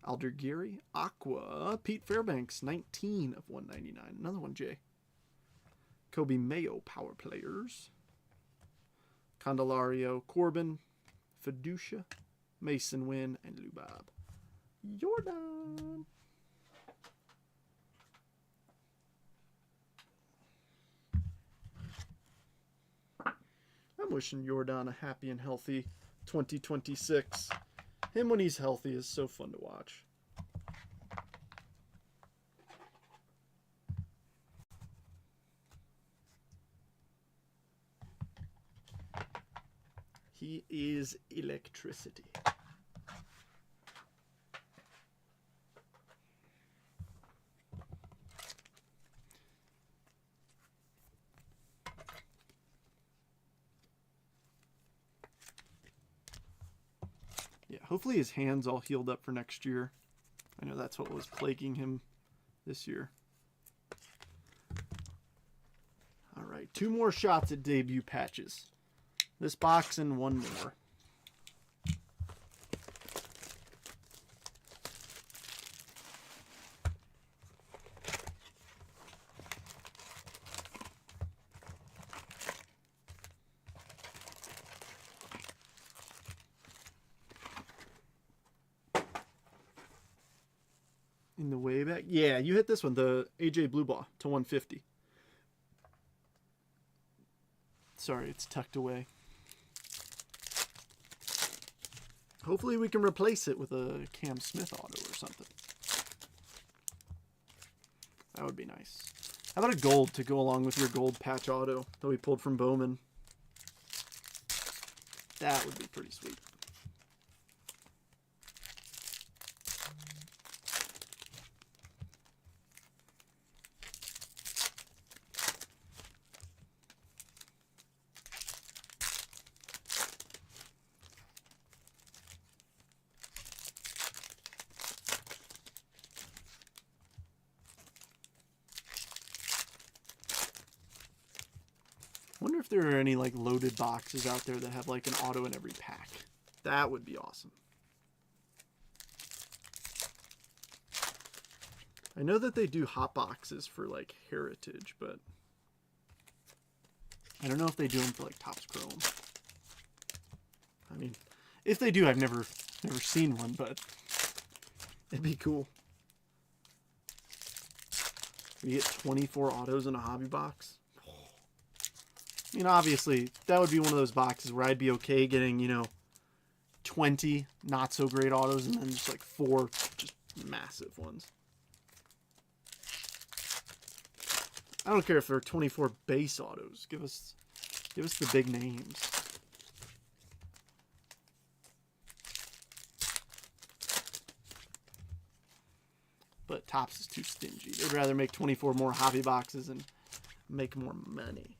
Alder Geary, Aqua, Pete Fairbanks, 19 of 199. Another one, Jay. Kobe Mayo power players. Candelario, Corbin, Fiducia, Mason Wynn, and Lubab. Jordan. I'm wishing Jordan a happy and healthy 2026. Him when he's healthy is so fun to watch. He is electricity. Yeah, hopefully his hand's all healed up for next year. I know that's what was plaguing him this year. All right, 2 more shots at debut patches. This box and 1 more. In the way back? Yeah, you hit this one, the AJ Bluebaugh to 150. Sorry, it's tucked away. Hopefully we can replace it with a Cam Smith auto or something. That would be nice. How about a gold to go along with your gold patch auto that we pulled from Bowman? That would be pretty sweet. I wonder if there are any like loaded boxes out there that have like an auto in every pack. That would be awesome. I know that they do hot boxes for like Heritage, but I don't know if they do them for like Topps Chrome. I mean, if they do, I've never seen one, but it'd be cool. We get 24 autos in a hobby box. I mean, obviously, that would be one of those boxes where I'd be okay getting, you know, 20 not so great autos and then just like 4 just massive ones. I don't care if they're 24 base autos. Give us the big names. But Topps is too stingy. They'd rather make 24 more hobby boxes and make more money.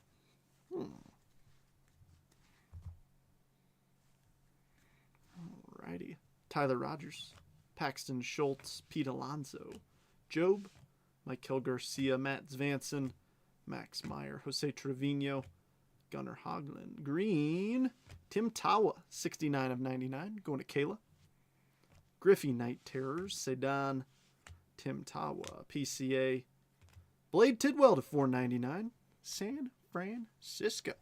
Alrighty. Tyler Rogers, Paxton Schultz, Pete Alonso, Job, Michael Garcia, Matt Zvanson, Max Meyer, Jose Trevino, Gunnar Hoglund, Green, Tim Tawa, 69 of 99, going to Kayla. Griffey Night Terrors, Sedan, Tim Tawa, PCA, Blade Tidwell to 499, San Francisco.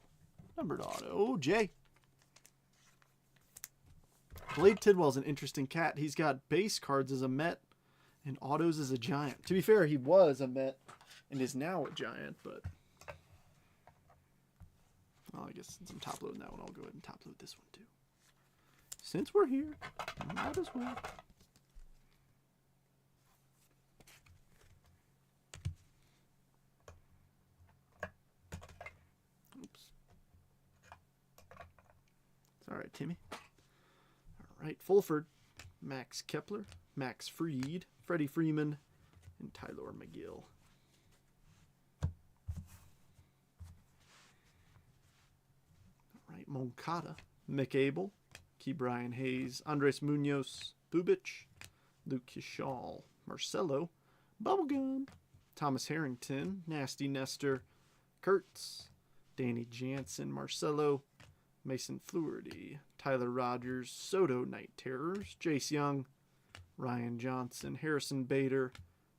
Numbered auto, Jay. Blade Tidwell's an interesting cat. He's got base cards as a Met and autos as a Giant. To be fair, he was a Met and is now a Giant, but well, I guess since I'm top loading that one, I'll go ahead and top load this one too. Since we're here, might as well. Oops. It's all right, Timmy. All right, Fulford, Max Kepler, Max Fried, Freddie Freeman, and Tyler McGill. All right, Moncada, Mick Abel, Key Brian Hayes, Andres Munoz, Bubic, Luke Kishal, Marcelo, Bubblegum, Thomas Harrington, Nasty Nestor, Kurtz, Danny Jansen, Marcelo, Mason Fluharty, Tyler Rogers, Soto Night Terrors, Jace Young, Ryan Johnson, Harrison Bader,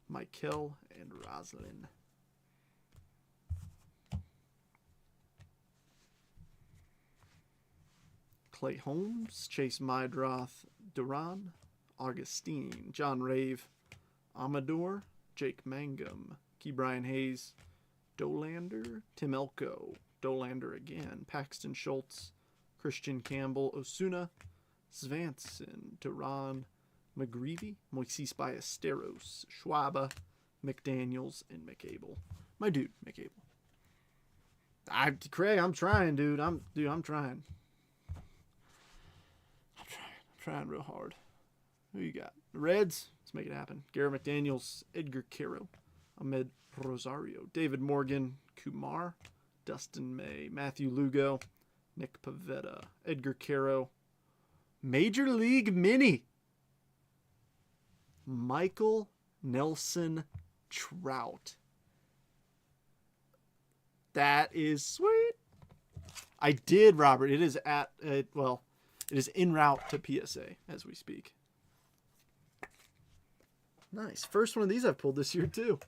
Michael, and Roslyn. Clay Holmes, Chase Mydroth, Duran, Augustine, John Rave, Amador, Jake Mangum, Key Brian Hayes, Dolander, Tim Elko, Dolander again, Paxton Schultz, Christian Campbell, Osuna, Svanson, Duran, McGreevy, Moises Ballesteros, Schwaba, McDaniels, and McAble. My dude, McAble. Craig, I'm trying, dude. I'm trying. I'm trying real hard. Who you got? The Reds. Let's make it happen. Garrett McDaniels, Edgar Caro, Ahmed Rosario, David Morgan, Kumar, Dustin May, Matthew Lugo, Nick Pavetta, Edgar Caro, Major League Mini, Michael Nelson Trout. That is sweet. I did, Robert. It is it is en route to PSA as we speak. Nice. First one of these I've pulled this year too.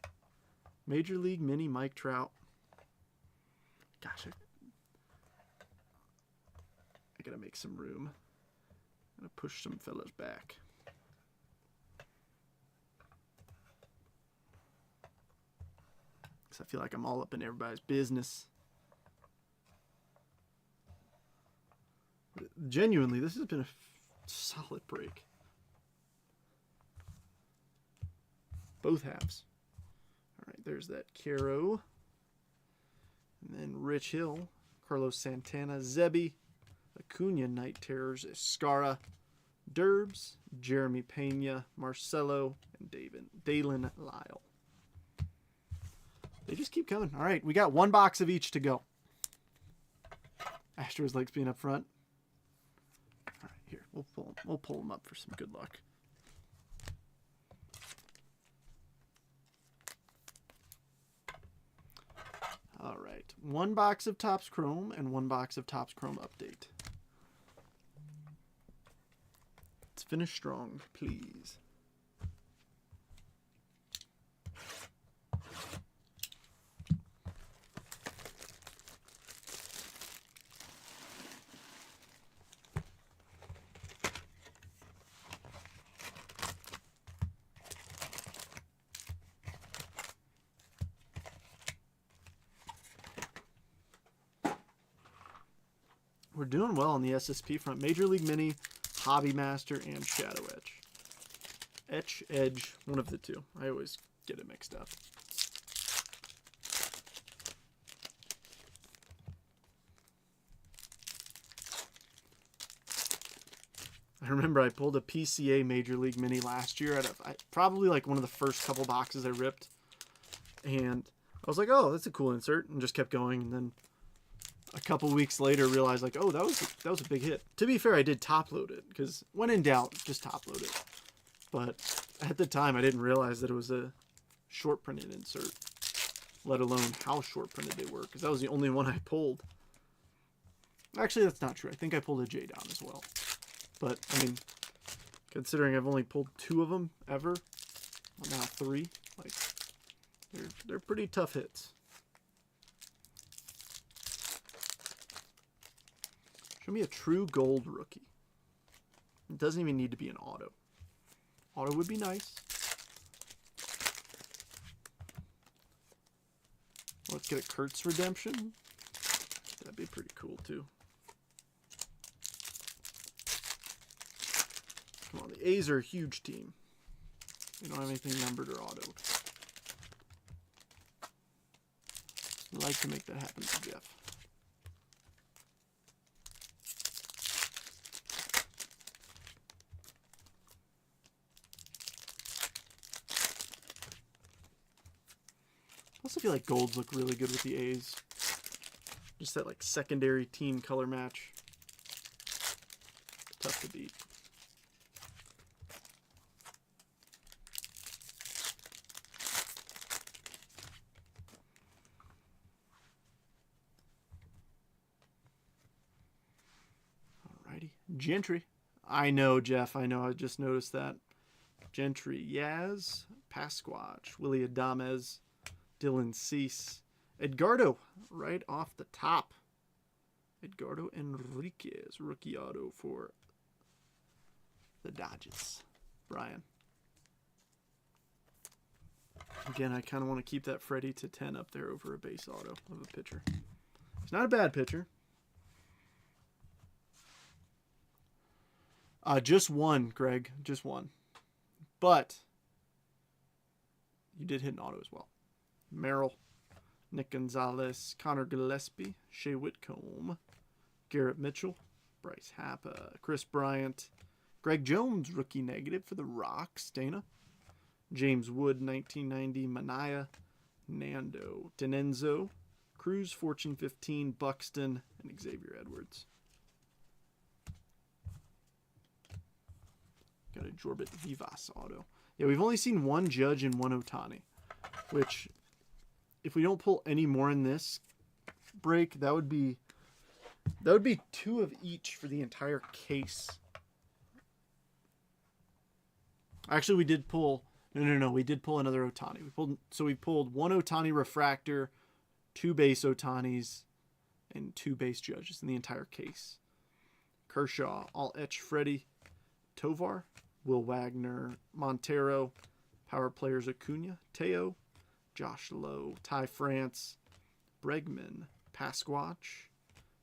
Major League Mini Mike Trout. Gosh, I gotta make some room. I'm gonna push some fellas back. Because I feel like I'm all up in everybody's business. Genuinely, this has been a solid break. Both halves. All right, there's that Caro. And then Rich Hill, Carlos Santana, Zebby, Acuna, Night Terrors, Escara, Derbs, Jeremy Pena, Marcelo, and Dalen Lyle. They just keep coming. All right, we got one box of each to go. Astros likes being up front. All right, here, we'll pull them up for some good luck. All right, one box of Topps Chrome and one box of Topps Chrome Update. Let's finish strong, please. We're doing well on the SSP front. Major League Mini, Hobby Master, and Shadow Etch. Etch, Edge, one of the two. I always get it mixed up. I remember I pulled a PCA Major League Mini last year at probably like one of the first couple boxes I ripped. And I was like, oh, that's a cool insert, and just kept going. And then a couple weeks later realized like, oh, that was a big hit. To be fair, I did top load it because when in doubt, just top load it. But at the time, I didn't realize that it was a short printed insert, let alone how short printed they were, because that was the only one I pulled. Actually, that's not true. I think I pulled a J down as well. But I mean, considering I've only pulled 2 of them ever, well, now 3, like they're pretty tough hits. Show me a true gold rookie. It doesn't even need to be an auto. Auto would be nice. Let's get a Kurtz redemption. That'd be pretty cool too. Come on, the A's are a huge team. We don't have anything numbered or autoed. I'd like to make that happen to Jeff. I also feel like golds look really good with the A's. Just that like secondary team color match. Tough to beat. Alrighty. Gentry. I know, Jeff. I know. I just noticed that. Gentry. Yaz. Pasquatch. Willie Adames. Dylan Cease. Edgardo, right off the top. Edgardo Enriquez, rookie auto for the Dodgers. Brian. Again, I kind of want to keep that Freddie to 10 up there over a base auto of a pitcher. He's not a bad pitcher. Just one, Greg. Just one. But you did hit an auto as well. Merrill, Nick Gonzalez, Connor Gillespie, Shea Whitcomb, Garrett Mitchell, Bryce Happa, Chris Bryant, Greg Jones, rookie negative for the Rocks, Dana, James Wood, 1990, Manaya, Nando, Denenzo, Cruz, Fortune 15, Buxton, and Xavier Edwards. Got a Jorbit Vivas auto. Yeah, we've only seen one Judge and one Ohtani, which, if we don't pull any more in this break, that would be 2 of each for the entire case. Actually, we did pull. No. We did pull another Ohtani. We pulled one Ohtani refractor, 2 base Ohtanis, and 2 base Judges in the entire case. Kershaw, all etch Freddie, Tovar, Will Wagner, Montero, power players Acuna, Teo, Josh Lowe, Ty France, Bregman, Pasquatch,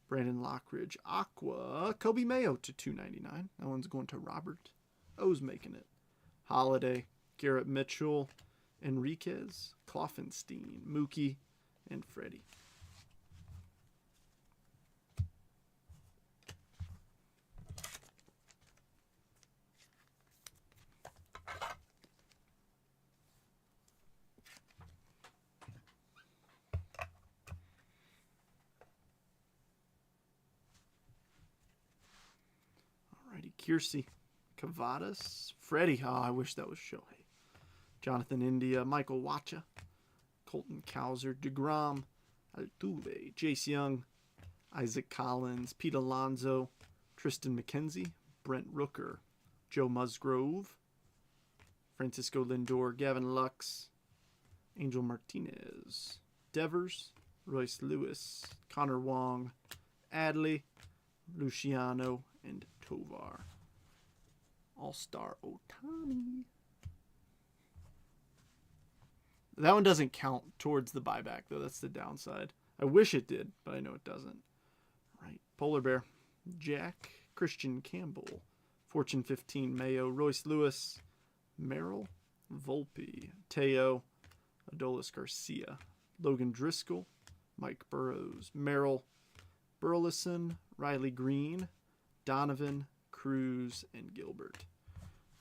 Brandon Lockridge, Aqua, Kobe Mayo to 299. That one's going to Robert. O's making it. Holiday, Garrett Mitchell, Enriquez, Kloffenstein, Mookie, and Freddie. Alrighty, Kiersey, Cavadas, Freddie. Oh, I wish that was Shohei. Jonathan India, Michael Wacha, Colton Cowser, DeGrom, Altuve, Jace Young, Isaac Collins, Pete Alonso, Tristan McKenzie, Brent Rooker, Joe Musgrove, Francisco Lindor, Gavin Lux, Angel Martinez, Devers, Royce Lewis, Connor Wong, Adley, Luciano, and Tovar. All-Star Ohtani. That one doesn't count towards the buyback, though. That's the downside. I wish it did, but I know it doesn't. Right. Polar Bear. Jack. Christian Campbell. Fortune 15 Mayo. Royce Lewis. Merrill. Volpe. Teo. Adolis Garcia. Logan Driscoll. Mike Burrows. Merrill. Burleson. Riley Green. Donovan. Cruz. And Gilbert.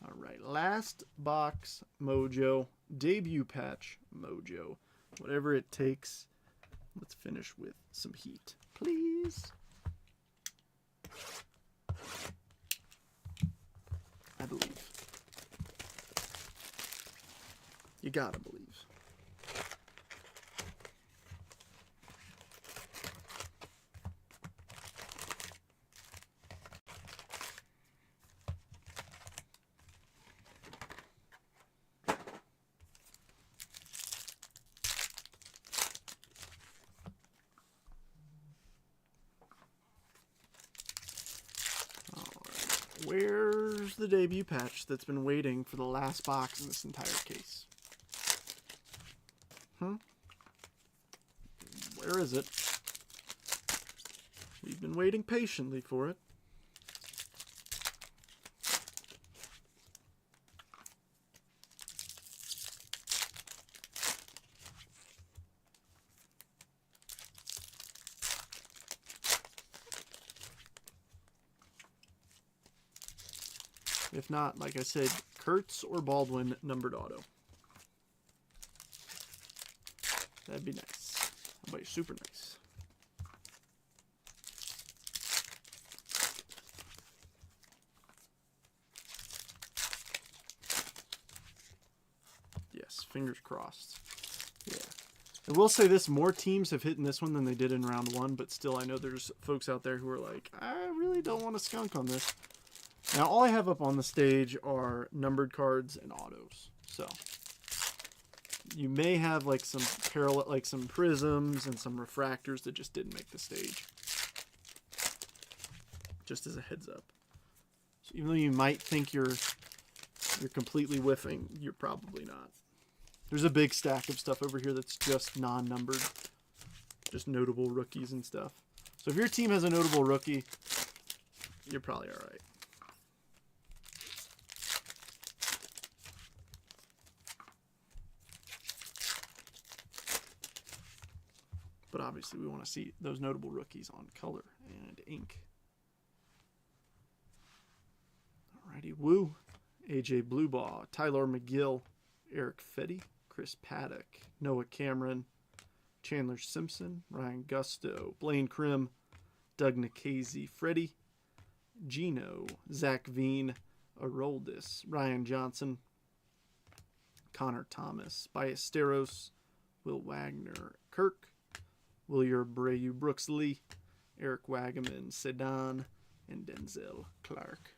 All right. Last box mojo. Debut patch mojo. Whatever it takes. Let's finish with some heat, please. I believe. You gotta believe. Where's the debut patch that's been waiting for the last box in this entire case? Where is it? We've been waiting patiently for it. If not, like I said, Kurtz or Baldwin numbered auto. That'd be nice. How about you? Super nice. Yes, fingers crossed. Yeah. I will say this, more teams have hit in this one than they did in round one, but still I know there's folks out there who are like, I really don't want to skunk on this. Now, all I have up on the stage are numbered cards and autos. So, you may have like some parallel, like some prisms and some refractors that just didn't make the stage. just as a heads up. So even though you might think you're completely whiffing, you're probably not. There's a big stack of stuff over here that's just non-numbered. Just notable rookies and stuff. So if your team has a notable rookie, you're probably all right. But obviously we want to see those notable rookies on color and ink. Alrighty, Woo, AJ Bluebaugh, Tyler McGill, Eric Fetty, Chris Paddock, Noah Cameron, Chandler Simpson, Ryan Gusto, Blaine Krim, Doug Nikhazy, Freddie, Gino, Zach Veen, Aroldis, Ryan Johnson, Connor Thomas, Ballesteros, Will Wagner, Kirk, William Abreu, Brooks Lee, Eric Wagaman, Sedan, and Denzel Clark.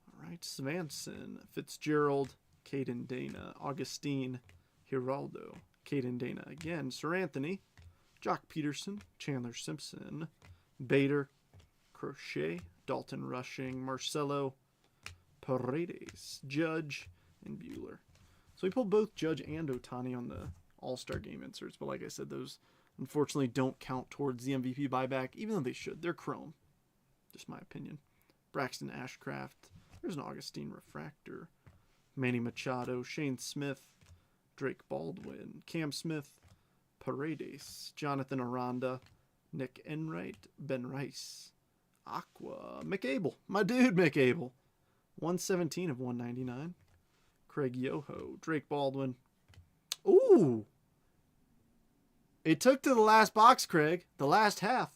All right, Svanson, Fitzgerald, Caden Dana, Augustine, Giraldo, Caden Dana again, Sir Anthony, Jock Peterson, Chandler Simpson, Bader, Crochet, Dalton Rushing, Marcelo, Paredes, Judge, and Bueller. So we pulled both Judge and Ohtani on the All-Star Game inserts, but like I said, those unfortunately don't count towards the MVP buyback, even though they should. They're chrome. Just my opinion. Braxton Ashcraft. There's an Augustine Refractor. Manny Machado, Shane Smith, Drake Baldwin, Cam Smith, Paredes, Jonathan Aranda, Nick Enright, Ben Rice, Aqua, McAble, my dude McAble, 117 of 199. Craig Yoho, Drake Baldwin. Ooh! It took to the last box, Craig. The last half.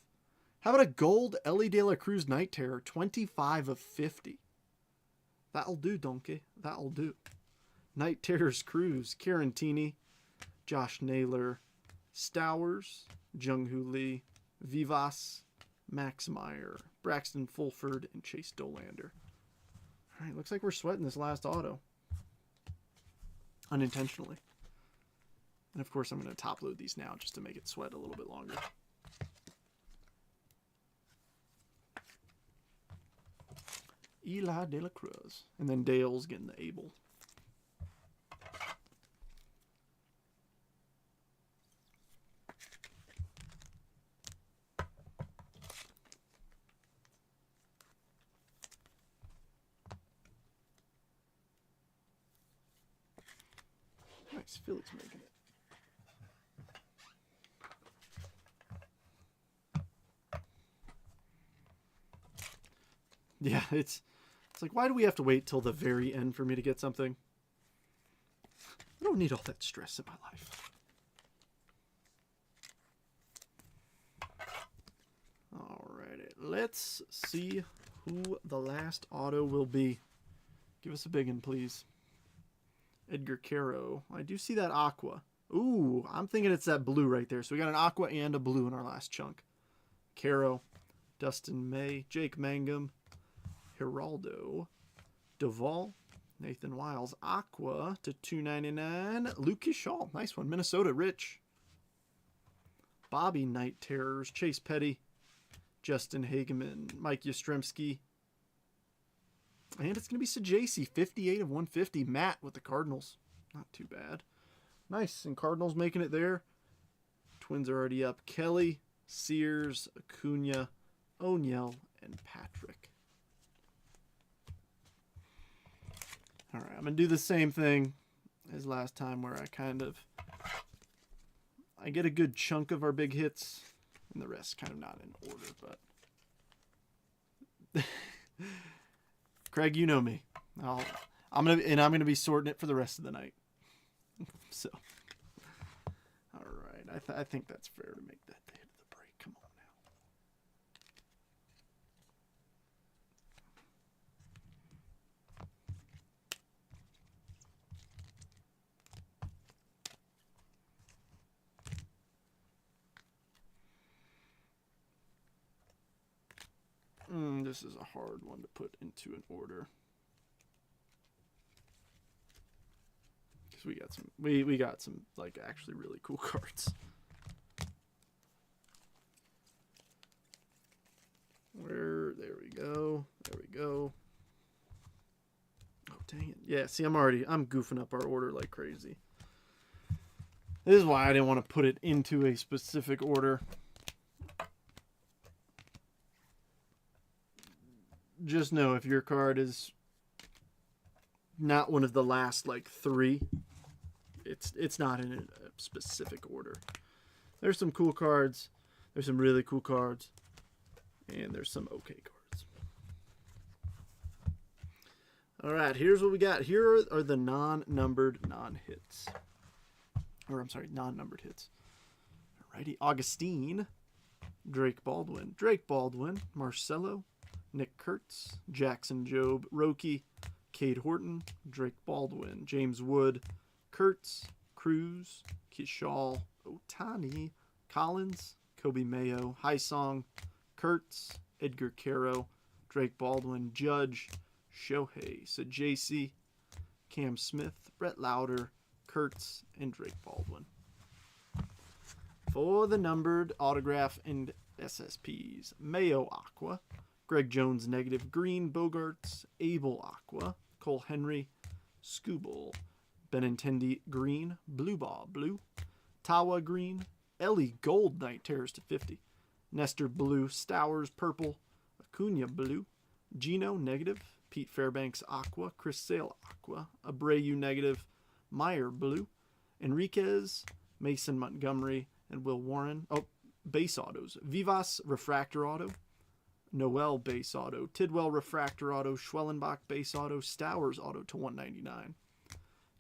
How about a gold Ellie De La Cruz Night Terror, 25 of 50. That'll do, donkey. That'll do. Night Terrors Cruz, Carantini, Josh Naylor, Stowers, Jung-Hoo Lee, Vivas, Max Meyer, Braxton Fulford, and Chase Dolander. All right, looks like we're sweating this last auto. Unintentionally. And of course I'm going to top load these now just to make it sweat a little bit longer. Eli De La Cruz. And then Dale's getting the Abel. Nice, Philly's making it. Yeah, it's like, why do we have to wait till the very end for me to get something? I don't need all that stress in my life. Alrighty, let's see who the last auto will be. Give us a big one, please. Edgar Caro. I do see that aqua. Ooh, I'm thinking it's that blue right there. So we got an aqua and a blue in our last chunk. Caro, Dustin May, Jake Mangum, Geraldo, Duvall, Nathan Wiles, aqua to 299. Luke Kishall, nice one. Minnesota, Rich. Bobby Night Terrors, Chase Petty, Justin Hageman, Mike Yastrzemski. And it's going to be Sajaci, 58 of 150. Matt with the Cardinals. Not too bad. Nice. And Cardinals making it there. Twins are already up. Kelly, Sears, Acuna, O'Neill, and Patrick. All right. I'm going to do the same thing as last time where I get a good chunk of our big hits and the rest kind of not in order, but Craig, you know me. I'm gonna be sorting it for the rest of the night. So, all right, I think that's fair to make that the hit of the break. Come on now. This is a hard one to put into an order. Because we got some like actually really cool cards. There we go. There we go. Oh, dang it. Yeah, see, I'm goofing up our order like crazy. This is why I didn't want to put it into a specific order. Just know if your card is not one of the last like 3, it's not in a specific order. There's some cool cards. There's some really cool cards. And there's some okay cards. All right, here's what we got. Here are the non-numbered non-hits. Or, I'm sorry, non-numbered hits. Alrighty, Augustine, Drake Baldwin, Marcelo, Nick Kurtz, Jackson Jobe, Roki, Cade Horton, Drake Baldwin, James Wood, Kurtz, Cruz, Kishal, Otani, Collins, Kobe Mayo, Hysong, Kurtz, Edgar Caro, Drake Baldwin, Judge, Shohei Sajasi, Cam Smith, Brett Lauder, Kurtz, and Drake Baldwin. For the numbered autograph and SSPs, Mayo Aqua, Greg Jones negative green, Bogarts, Abel Aqua, Cole Henry, Scooble, Benintendi green, Blue Ball blue, Tawa green, Ellie gold Night Terrors to 50, Nestor blue, Stowers purple, Acuna blue, Gino negative, Pete Fairbanks aqua, Chris Sale aqua, Abreu negative, Meyer blue, Enriquez, Mason Montgomery, and Will Warren. Oh, base autos. Vivas refractor auto, Noel base auto, Tidwell refractor auto, Schwellenbach base auto, Stowers auto to 199.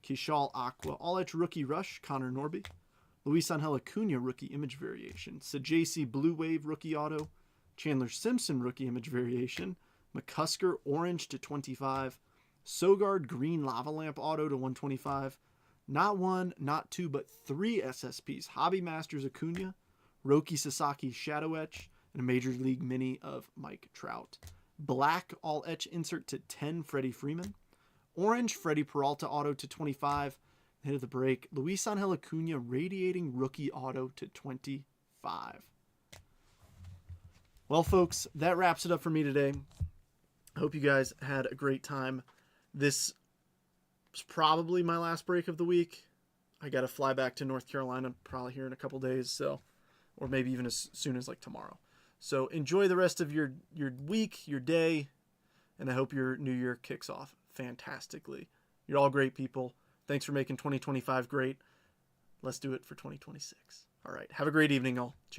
Kishal aqua, all-edge rookie rush, Connor Norby, Luis Angel Acuna rookie image variation, Sajasi blue wave rookie auto, Chandler Simpson rookie image variation, McCusker orange to 25, Sogard green lava lamp auto to 125, not 1, not 2, but 3 SSPs, Hobby Masters Acuna, Roki Sasaki shadow etch, and a Major League mini of Mike Trout. Black all etch insert to 10, Freddie Freeman. Orange Freddie Peralta auto to 25. Hit of the break, Luis Angel Acuna radiating rookie auto to 25. Well, folks, that wraps it up for me today. I hope you guys had a great time. This was probably my last break of the week. I got to fly back to North Carolina probably here in a couple days, so, or maybe even as soon as like tomorrow. So enjoy the rest of your week, your day, and I hope your new year kicks off fantastically. You're all great people. Thanks for making 2025 great. Let's do it for 2026. All right. Have a great evening, all. Cheers.